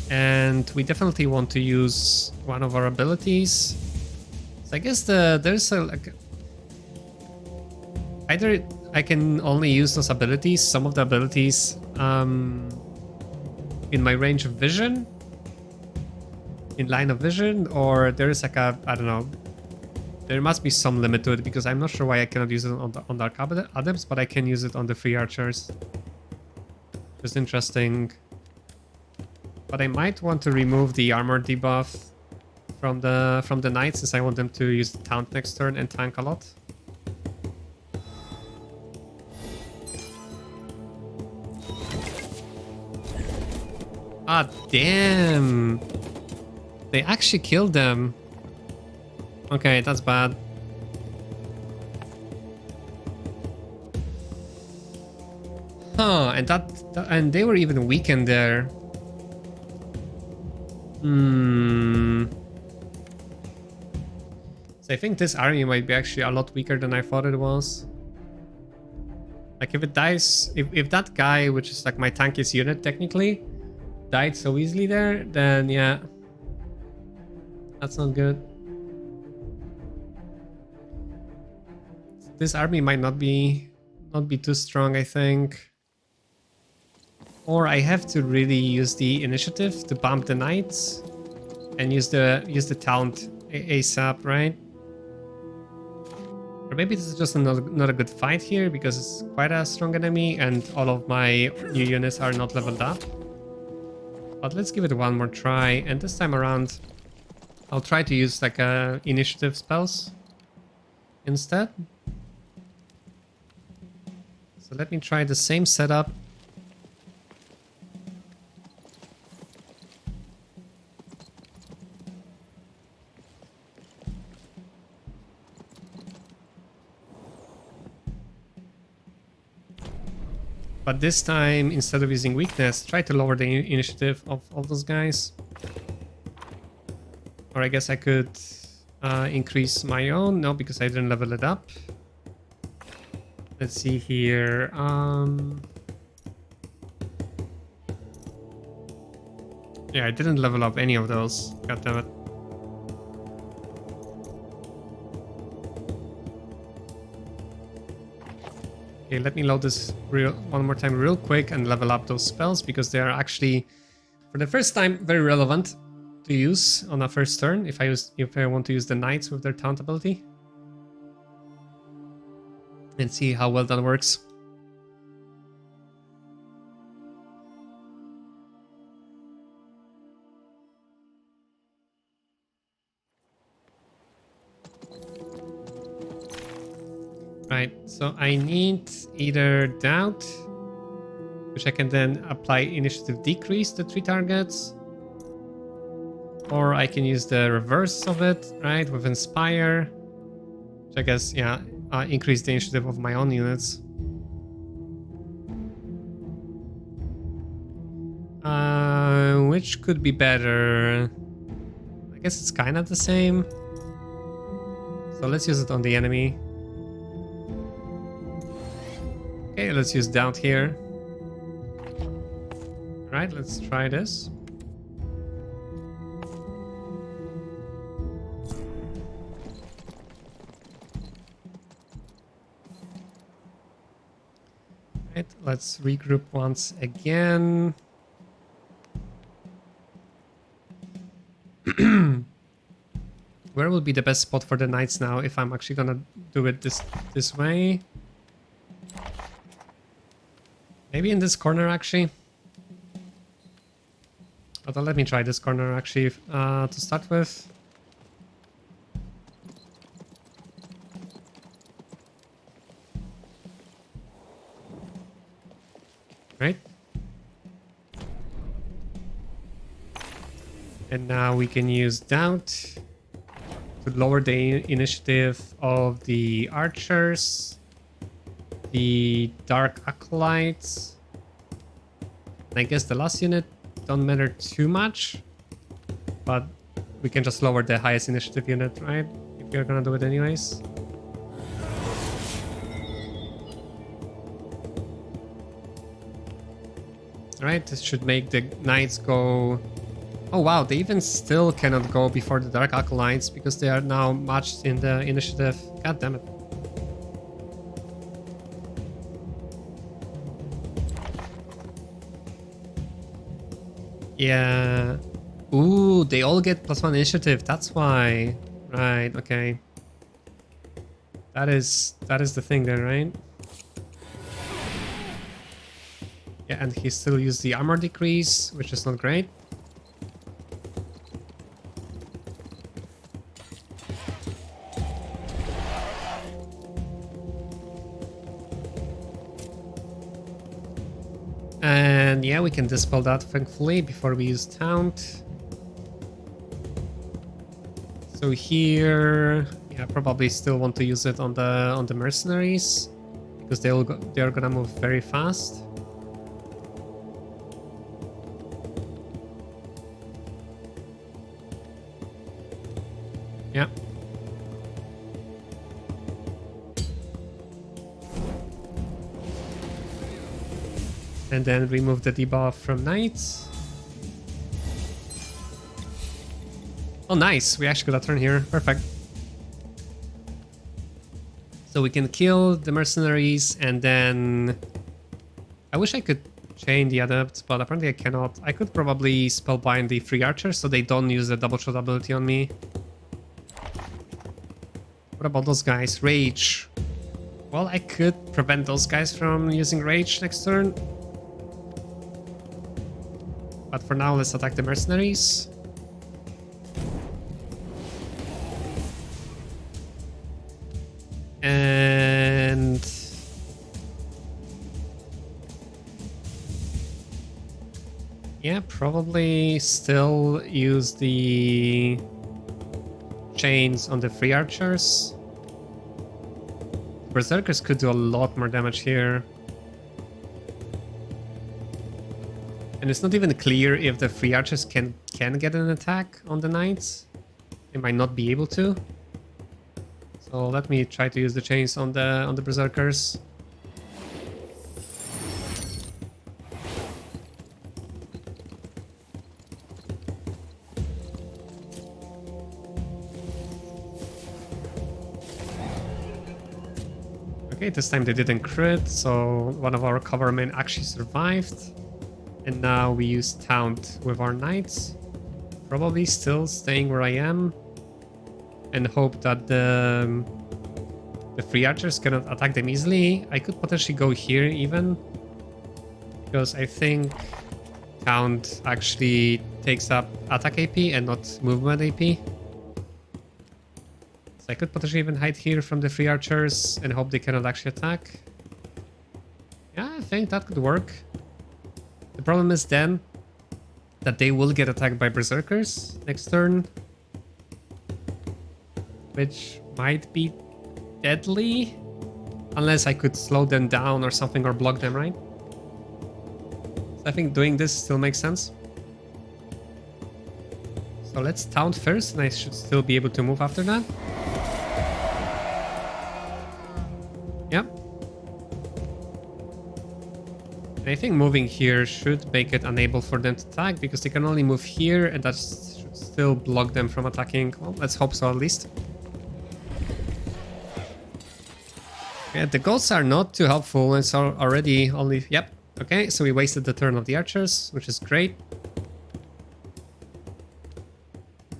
And we definitely want to use one of our abilities. So I guess there's a like either I can only use those abilities, some of the abilities in my range of vision, in line of vision, or there is like a, I don't know, there must be some limit to it because I'm not sure why I cannot use it on Dark Adepts, but I can use it on the 3 archers. Just interesting. But I might want to remove the armor debuff from the knights since I want them to use the taunt next turn and tank a lot. Ah, damn! They actually killed them. Okay, that's bad. Huh, and they were even weakened there. So I think this army might be actually a lot weaker than I thought it was. Like if it dies, if that guy, which is like my tankiest unit technically, died so easily there, then yeah. That's not good. This army might not be too strong, I think. Or I have to really use the initiative to bump the knights and use the taunt ASAP, right? Or maybe this is just not a good fight here because it's quite a strong enemy and all of my new units are not leveled up. But let's give it one more try, and this time around I'll try to use like initiative spells instead. So let me try the same setup. But this time, instead of using weakness, try to lower the initiative of those guys. Or I guess I could increase my own. No, because I didn't level it up. Let's see here. Yeah, I didn't level up any of those. God damn it. Okay, let me load this one more time real quick and level up those spells because they are actually, for the first time, very relevant to use on a first turn if I want to use the knights with their taunt ability. And see how well that works. Right, so I need either Doubt which I can then apply initiative decrease to 3 targets. Or I can use the reverse of it, right, with Inspire, which I guess, yeah, increase the initiative of my own units. Which could be better? I guess it's kind of the same. So let's use it on the enemy. Okay, let's use down here. Alright, let's try this. Right, let's regroup once again. Where will be the best spot for the knights now if I'm actually gonna do it this way? Maybe in this corner actually. But let me try this corner actually to start with. Right. And now we can use doubt to lower the initiative of the archers, the dark acolytes. And I guess the last unit don't matter too much, but we can just lower the highest initiative unit, right? If you're gonna do it anyways. Alright, this should make the knights go... Oh wow, they even still cannot go before the Dark Acolytes because they are now matched in the initiative. God damn it. Yeah. Ooh, they all get +1 initiative, that's why. Right, okay. That is the thing there, right? Yeah, and he still used the armor decrease, which is not great. And yeah, we can dispel that thankfully before we use Taunt. So here, yeah, probably still want to use it on the mercenaries because they're gonna move very fast. Yeah. And then remove the debuff from knights. Oh, nice. We actually got a turn here. Perfect. So we can kill the mercenaries and then... I wish I could chain the adepts, but apparently I cannot. I could probably spellbind the 3 archers so they don't use the double shot ability on me. What about those guys? Rage. Well, I could prevent those guys from using rage next turn. But for now, let's attack the mercenaries. And... yeah, probably still use the chains on the 3 archers. Berserkers could do a lot more damage here. And it's not even clear if the 3 archers can get an attack on the knights. They might not be able to. So let me try to use the chains on the berserkers. Okay, this time they didn't crit, so one of our cover men actually survived. And now we use Taunt with our knights. Probably still staying where I am. And hope that the 3 archers cannot attack them easily. I could potentially go here even. Because I think Taunt actually takes up attack AP and not movement AP. So I could potentially even hide here from the 3 archers and hope they cannot actually attack. Yeah, I think that could work. The problem is then that they will get attacked by Berserkers next turn, which might be deadly, unless I could slow them down or something or block them, right? So I think doing this still makes sense. So let's taunt first, and I should still be able to move after that. Yep. And I think moving here should make it unable for them to attack, because they can only move here, and that should still block them from attacking. Well, let's hope so at least. Yeah, the ghosts are not too helpful, and so already only... Yep, okay, so we wasted the turn of the archers, which is great.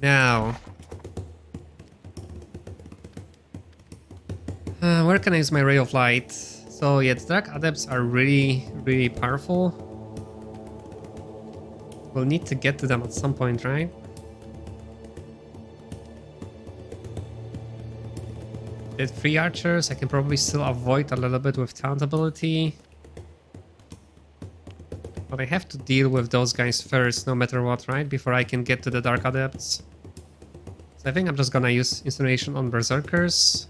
Now... where can I use my Ray of Light? So yeah, the Dark Adepts are really, really powerful. We'll need to get to them at some point, right? With 3 archers, I can probably still avoid a little bit with taunt ability. But I have to deal with those guys first, no matter what, right? Before I can get to the Dark Adepts. So I think I'm just gonna use Incineration on Berserkers.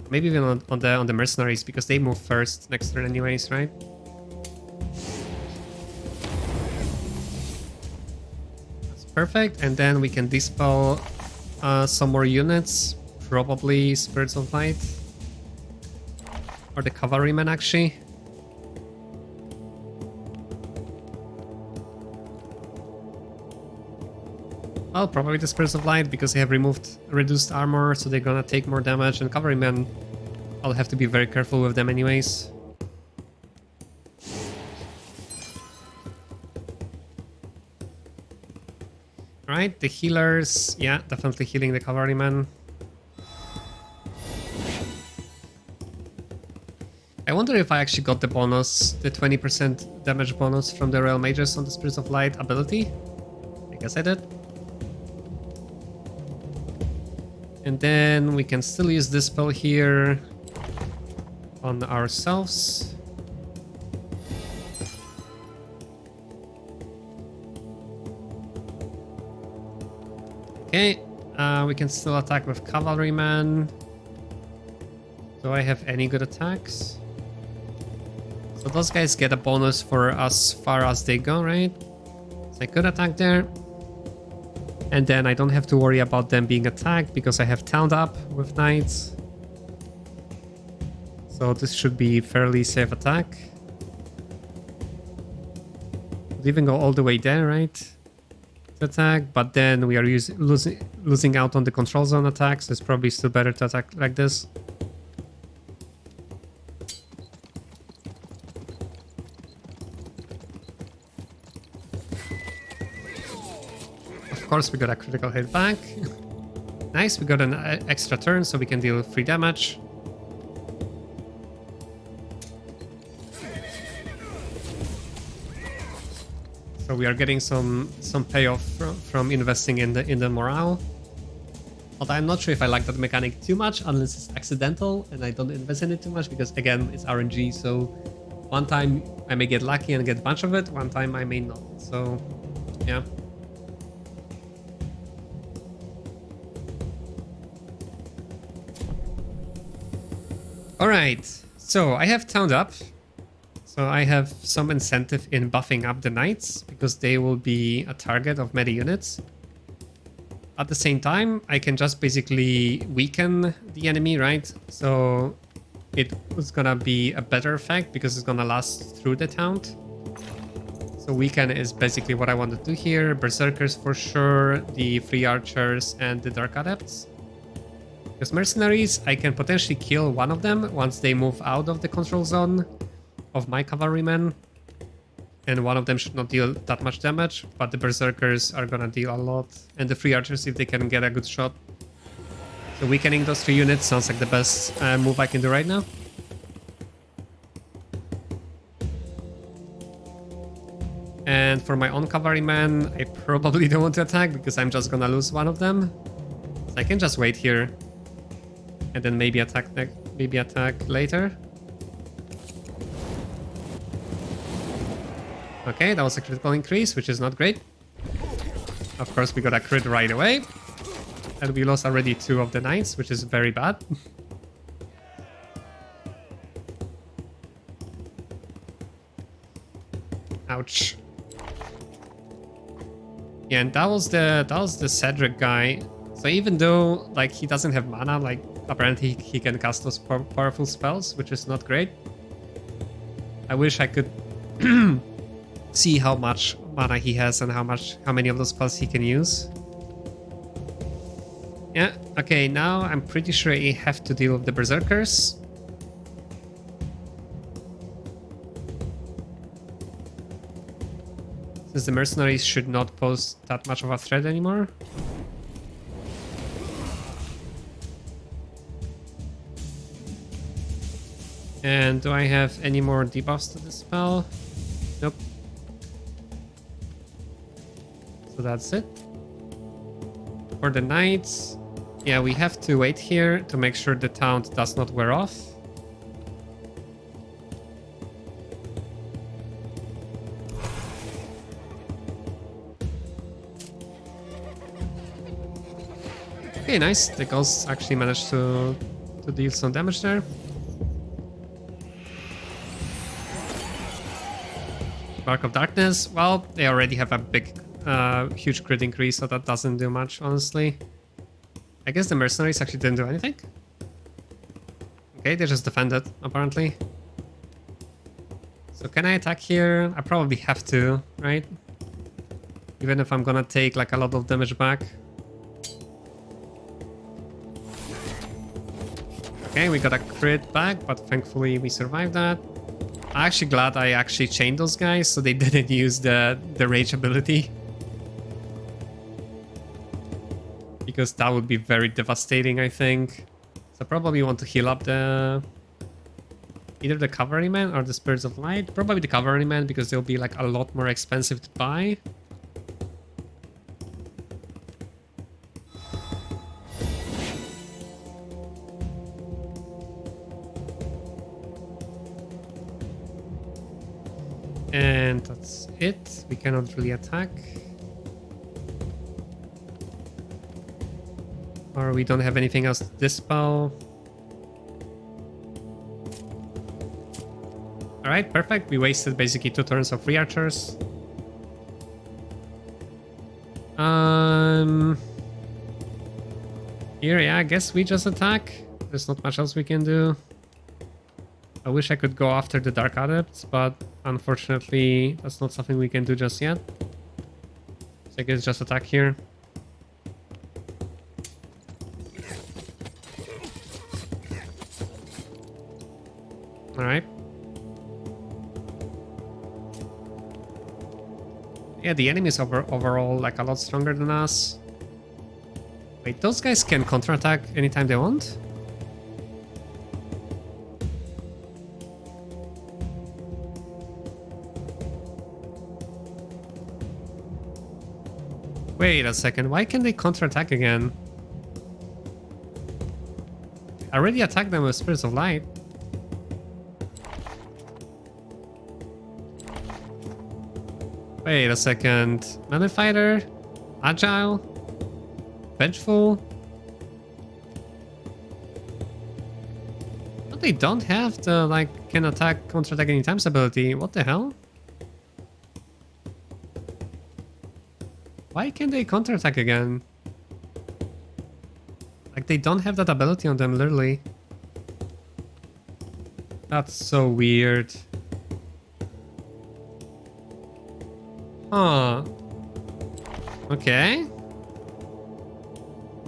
Maybe even on the Mercenaries, because they move first next turn anyways, right? That's perfect, and then we can dispel some more units. Probably Spirits of Light. Or the Cavalrymen, actually. Well, probably the Spirits of Light, because they have reduced armor, so they're gonna take more damage, and Cavalrymen, I'll have to be very careful with them anyways. Right, the healers, yeah, definitely healing the Cavalrymen. I wonder if I actually got the bonus, the 20% damage bonus from the Royal Mages on the Spirits of Light ability. I guess I did. And then we can still use this spell here on ourselves. Okay, we can still attack with Cavalryman. Do I have any good attacks? So those guys get a bonus for as far as they go, right? So I could attack there. And then I don't have to worry about them being attacked because I have Taunt up with Knights. So this should be fairly safe attack. Could even go all the way there, right? To attack, but then we are losing out on the control zone attacks. So it's probably still better to attack like this. Of course, we got a critical hit back. Nice, we got an extra turn, so we can deal 3 damage. So we are getting some payoff from investing in the morale. Although I'm not sure if I like that mechanic too much, unless it's accidental and I don't invest in it too much, because again, it's RNG. So one time I may get lucky and get a bunch of it, one time I may not. So yeah. Alright, so I have Taunt up. So I have some incentive in buffing up the Knights, because they will be a target of meta units. At the same time, I can just basically weaken the enemy, right? So it was gonna be a better effect, because it's gonna last through the Taunt. So weaken is basically what I want to do here. Berserkers for sure, the 3 archers, and the Dark Adepts. Because Mercenaries, I can potentially kill one of them once they move out of the control zone of my Cavalrymen. And one of them should not deal that much damage, but the Berserkers are gonna deal a lot. And the 3 archers if they can get a good shot. So weakening those 3 units sounds like the best move I can do right now. And for my own Cavalryman, I probably don't want to attack because I'm just gonna lose one of them. So I can just wait here. And then maybe attack later. Okay, that was a critical increase, which is not great. Of course, we got a crit right away. And we lost already 2 of the knights, which is very bad. Ouch. Yeah, and that was the Cedric guy. So even though like he doesn't have mana, like apparently he can cast those powerful spells, which is not great. I wish I could see how much mana he has and how many of those spells he can use. Yeah, okay, now I'm pretty sure I have to deal with the Berserkers. Since the mercenaries should not pose that much of a threat anymore. And do I have any more debuffs to this spell? Nope. So that's it. For the knights, yeah, we have to wait here to make sure the taunt does not wear off. Okay, nice. The ghosts actually managed to deal some damage there. Spark of Darkness, well, they already have a big, huge crit increase, so that doesn't do much, honestly. I guess the mercenaries actually didn't do anything. Okay, they just defended, apparently. So can I attack here? I probably have to, right? Even if I'm gonna take like a lot of damage back. Okay, we got a crit back, but thankfully we survived that. I'm actually glad I actually chained those guys so they didn't use the rage ability. Because that would be very devastating, I think. So I probably want to heal up the... either the Cavalryman or the Spirits of Light. Probably the Cavalryman because they'll be like a lot more expensive to buy. And that's it. We cannot really attack. Or we don't have anything else to dispel. Alright, perfect. We wasted basically 2 turns of free archers. Here, yeah, I guess we just attack. There's not much else we can do. I wish I could go after the Dark Adepts, but unfortunately, that's not something we can do just yet. So I guess just attack here. Alright. Yeah, the enemy is overall like a lot stronger than us. Wait, those guys can counterattack anytime they want? Wait a second, why can they counterattack again? I already attacked them with Spirits of Light. Wait a second. Melee Fighter? Agile? Vengeful? But they don't have the, like, can attack, counterattack any times ability. What the hell? Why can't they counterattack again? Like, they don't have that ability on them, literally. That's so weird. Huh. Okay.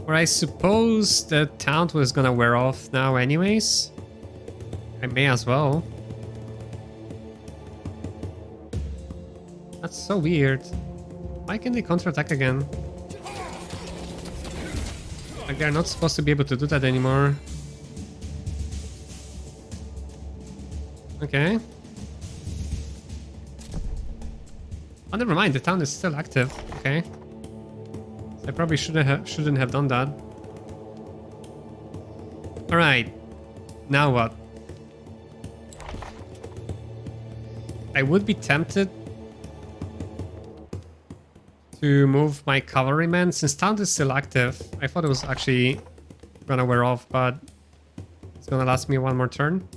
Or I suppose the taunt was gonna wear off now anyways. I may as well. That's so weird. Why can they counterattack again? Like, they're not supposed to be able to do that anymore. Okay. Oh, never mind. The town is still active. Okay. So I probably shouldn't have done that. All right. Now what? I would be tempted to move my cavalrymen. Since Taunt is still active, I thought it was actually gonna wear off, but it's gonna last me one more turn.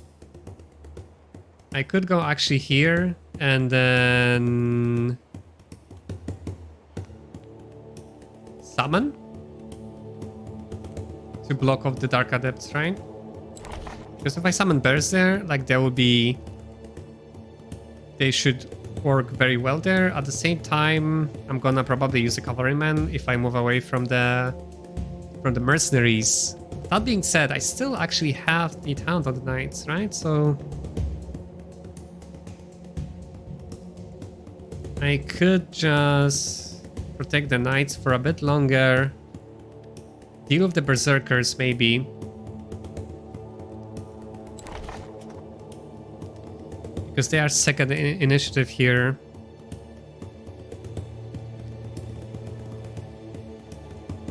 I could go actually here and then summon to block off the Dark Adepts, right? Because if I summon bears there, like there will be... They should work very well there. At the same time, I'm gonna probably use the cavalryman if I move away from the mercenaries. That being said, I still actually have the Hound on the knights, right? So I could just protect the knights for a bit longer. Deal with the berserkers maybe. Because they are second initiative here.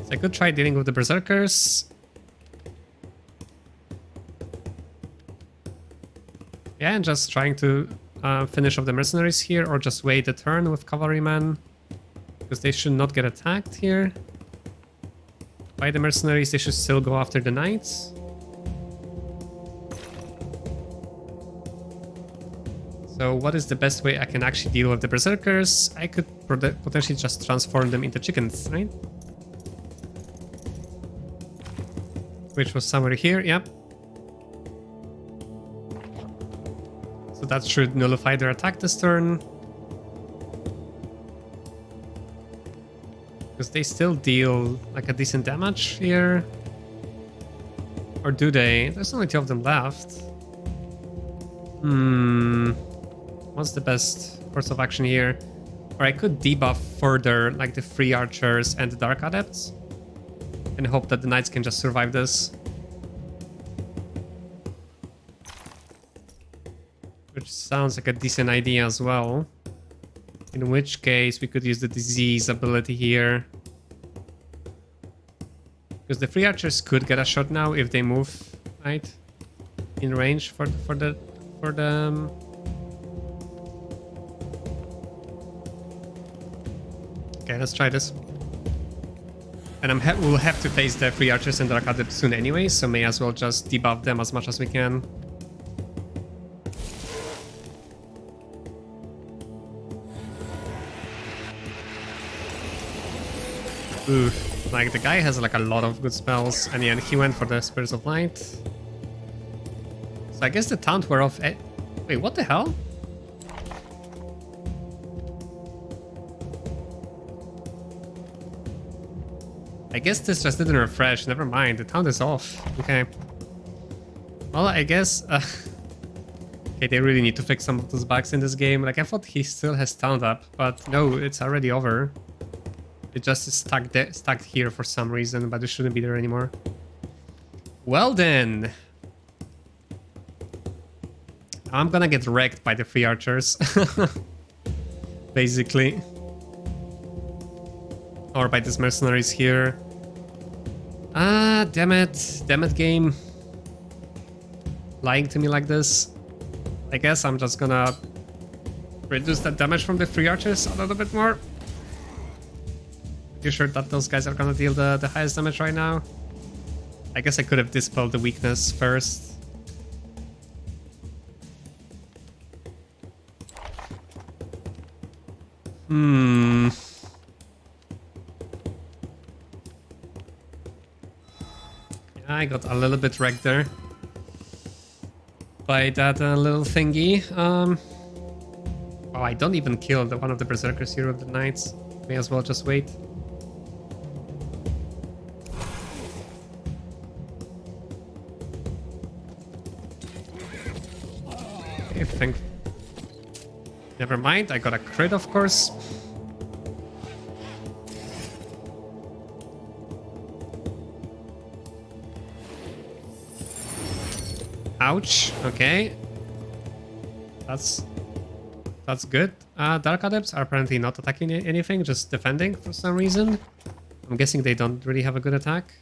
So I could try dealing with the berserkers. Yeah, and just trying to finish off the mercenaries here, or just wait a turn with cavalrymen. Because they should not get attacked here. By the mercenaries, they should still go after the knights. So what is the best way I can actually deal with the berserkers? I could potentially just transform them into chickens, right? Which was somewhere here, yep. So that should nullify their attack this turn. Because they still deal like a decent damage here. Or do they? There's only 2 of them left. What's the best course of action here? Or I could debuff further like the free archers and the dark adepts. And hope that the knights can just survive this. Which sounds like a decent idea as well. In which case we could use the disease ability here. Because the free archers could get a shot now if they move, right? In range for the Okay, let's try this. And we'll have to face the free archers and dark adepts soon anyway, so may as well just debuff them as much as we can. Oof, like the guy has like a lot of good spells, and yeah, he went for the Spirits of Light. So I guess the taunt were off. Wait, what the hell? I guess this just didn't refresh. Never mind, the taunt is off. Okay. Well, I guess... okay, they really need to fix some of those bugs in this game. Like, I thought he still has taunt up, but no, it's already over. It just is stuck here for some reason, but it shouldn't be there anymore. Well then. I'm gonna get wrecked by the free archers. Basically. Or by these mercenaries here. Ah, damn it. Damn it, game. Lying to me like this. I guess I'm just gonna reduce the damage from the free archers a little bit more. You sure that those guys are gonna deal the highest damage right now? I guess I could have dispelled the weakness first. Yeah, I got a little bit wrecked there by that little thingy. Oh, I don't even kill one of the berserkers here of the knights. May as well just wait. I think. Never mind, I got a crit, of course. Ouch. Okay. That's good. Dark Adepts are apparently not attacking anything, just defending for some reason. I'm guessing they don't really have a good attack,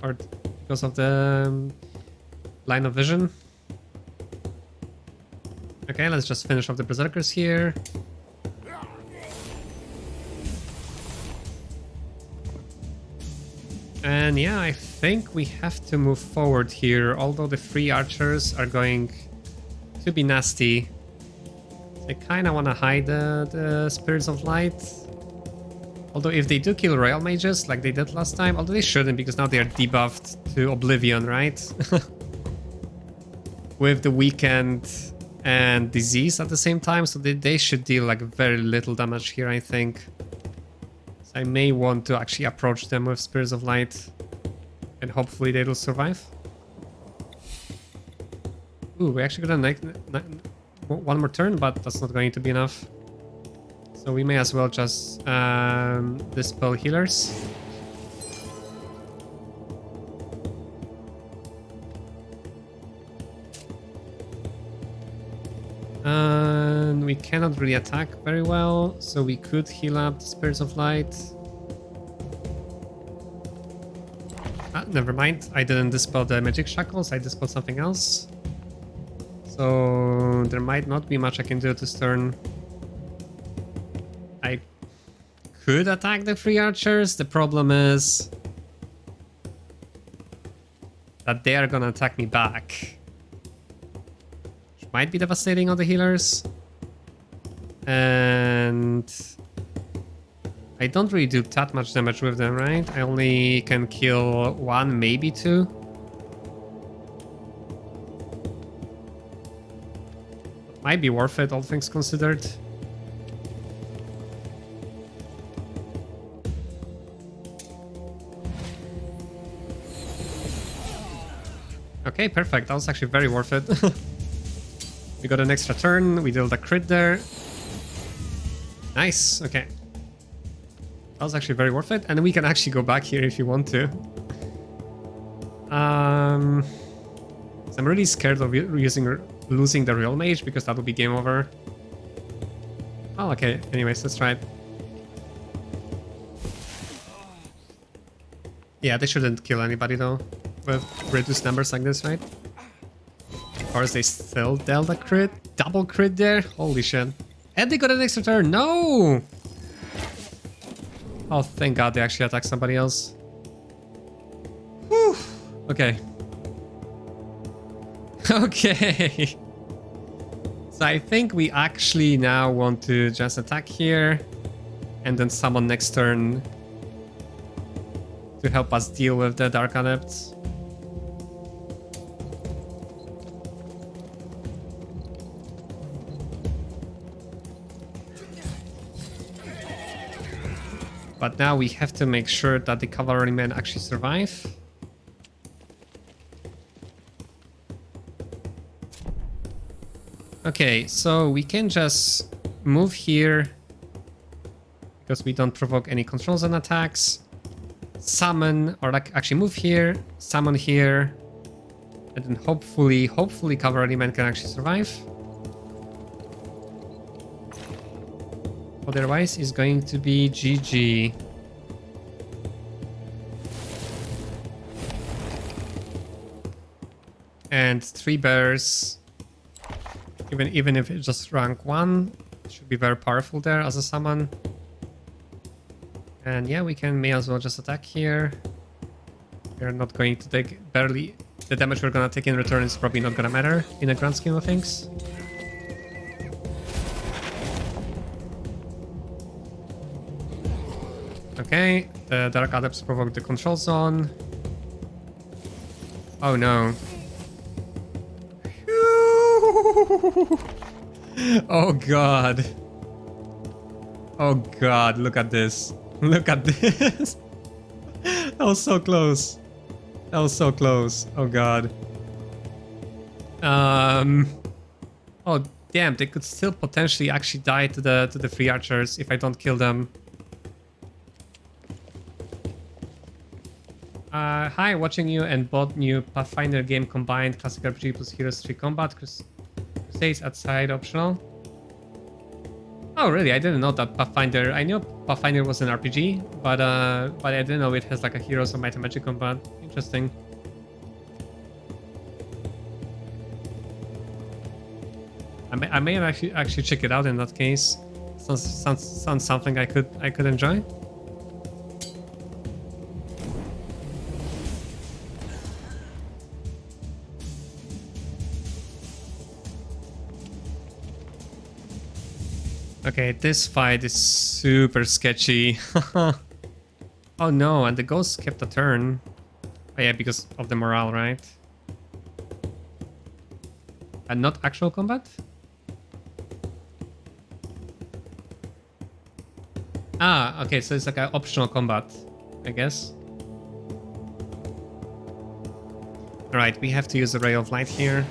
or because of the line of vision. Okay, let's just finish off the berserkers here. And yeah, I think we have to move forward here, although the 3 archers are going to be nasty. I kind of want to hide the Spirits of Light. Although if they do kill Royal Mages, like they did last time, although they shouldn't because now they are debuffed to Oblivion, right? With the Weekend and Disease at the same time, so they should deal like very little damage here, I think. So I may want to actually approach them with Spirits of Light, and hopefully they will survive. Ooh, we actually got a one more turn, but that's not going to be enough. So we may as well just dispel healers. And we cannot really attack very well, so we could heal up the Spirits of Light. Ah, never mind. I didn't dispel the magic shackles, I dispelled something else. So there might not be much I can do this turn. I could attack the 3 archers. The problem is that they are gonna attack me back. Which might be devastating on the healers. And I don't really do that much damage with them, right? I only can kill 1, maybe 2. Might be worth it, all things considered. Okay, perfect. That was actually very worth it. We got an extra turn. We dealt a crit there. Nice. Okay. That was actually very worth it. And we can actually go back here if you want to. So I'm really scared of losing the real mage because that will be game over. Oh, okay. Anyways, let's try it. Yeah, they shouldn't kill anybody though with reduced numbers like this, right? Of course, they still dealt a crit. Double crit there. Holy shit. And they got an extra turn. No! Oh, thank God they actually attacked somebody else. Whew. Okay. Okay. So I think we actually now want to just attack here and then summon next turn to help us deal with the Dark Adepts. But now we have to make sure that the cavalrymen actually survive. Okay, so we can just move here because we don't provoke any controls on attacks. Summon, or like actually move here, summon here, and then hopefully cavalrymen can actually survive. Otherwise, it's going to be GG. And 3 bears. Even if it's just rank 1, it should be very powerful there as a summon. And yeah, we may as well just attack here. We're not going to take barely... The damage we're gonna take in return is probably not gonna matter in the grand scheme of things. Okay, the Dark Adepts provoke the control zone. Oh no. Oh god. Oh god, look at this. Look at this. That was so close. That was so close. Oh god. Oh damn, they could still potentially actually die to the 3 archers if I don't kill them. Hi, watching you and bought new Pathfinder game combined classic RPG plus Heroes 3 combat. Crusades outside optional. Oh really? I didn't know that Pathfinder. I knew Pathfinder was an RPG, but I didn't know it has like a Heroes of Might and Magic combat. Interesting. I may actually check it out in that case. Sounds something I could enjoy. Okay, this fight is super sketchy. Oh no, and the ghost kept a turn. Oh yeah, because of the morale, right? And not actual combat? Ah, okay, so it's like an optional combat, I guess. Alright, we have to use the Ray of Light here.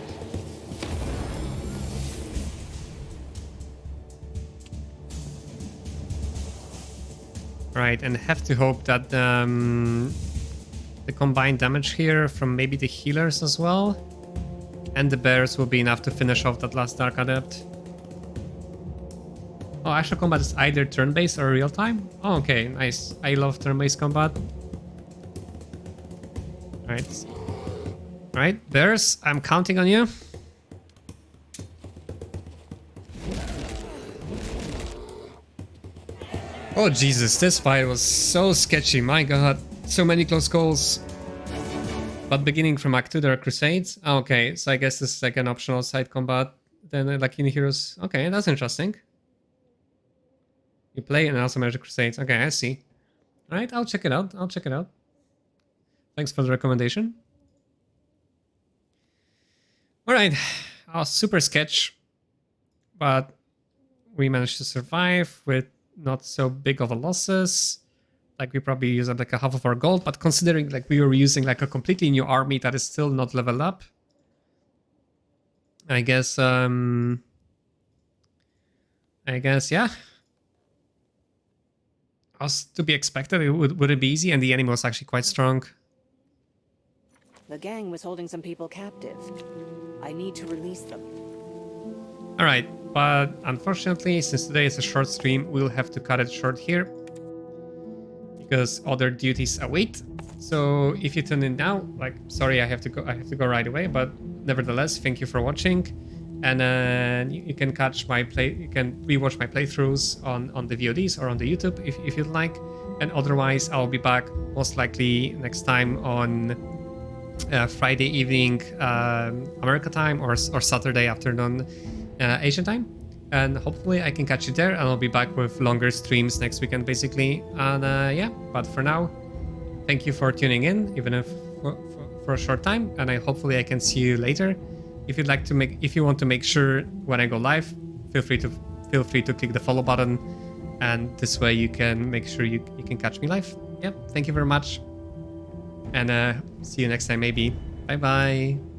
Right, and have to hope that the combined damage here from maybe the healers as well and the bears will be enough to finish off that last Dark Adept. Oh, actual combat is either turn-based or real-time? Oh, okay, nice. I love turn-based combat. Alright. Alright, bears, I'm counting on you. Oh Jesus, this fight was so sketchy, my god. So many close calls. But beginning from Act 2, there are Crusades. Oh, okay, so I guess this is like an optional side combat. Then like in Heroes. Okay, that's interesting. You play and also manage the Crusades. Okay, I see. Alright, I'll check it out. I'll check it out. Thanks for the recommendation. Alright, super sketch. But we managed to survive with not so big of a losses. Like we probably used up like a half of our gold, but considering like we were using like a completely new army that is still not leveled up, I guess yeah. Was to be expected. It would be easy, and the enemy was actually quite strong. The gang was holding some people captive. I need to release them. Alright, but unfortunately, since today is a short stream, we'll have to cut it short here. Because other duties await. So if you tune in now, like, sorry, I have to go right away, but nevertheless, thank you for watching. And you can catch my you can rewatch my playthroughs on the VODs or on the YouTube if you'd like. And otherwise, I'll be back most likely next time on Friday evening America time or Saturday afternoon Asian time. And hopefully I can catch you there, and I'll be back with longer streams next weekend basically. And yeah, but for now, thank you for tuning in, even if for a short time, and hopefully I can see you later. If you want to make sure when I go live, feel free to click the follow button, and this way you can make sure you can catch me live. Yeah, thank you very much, and see you next time maybe. Bye bye.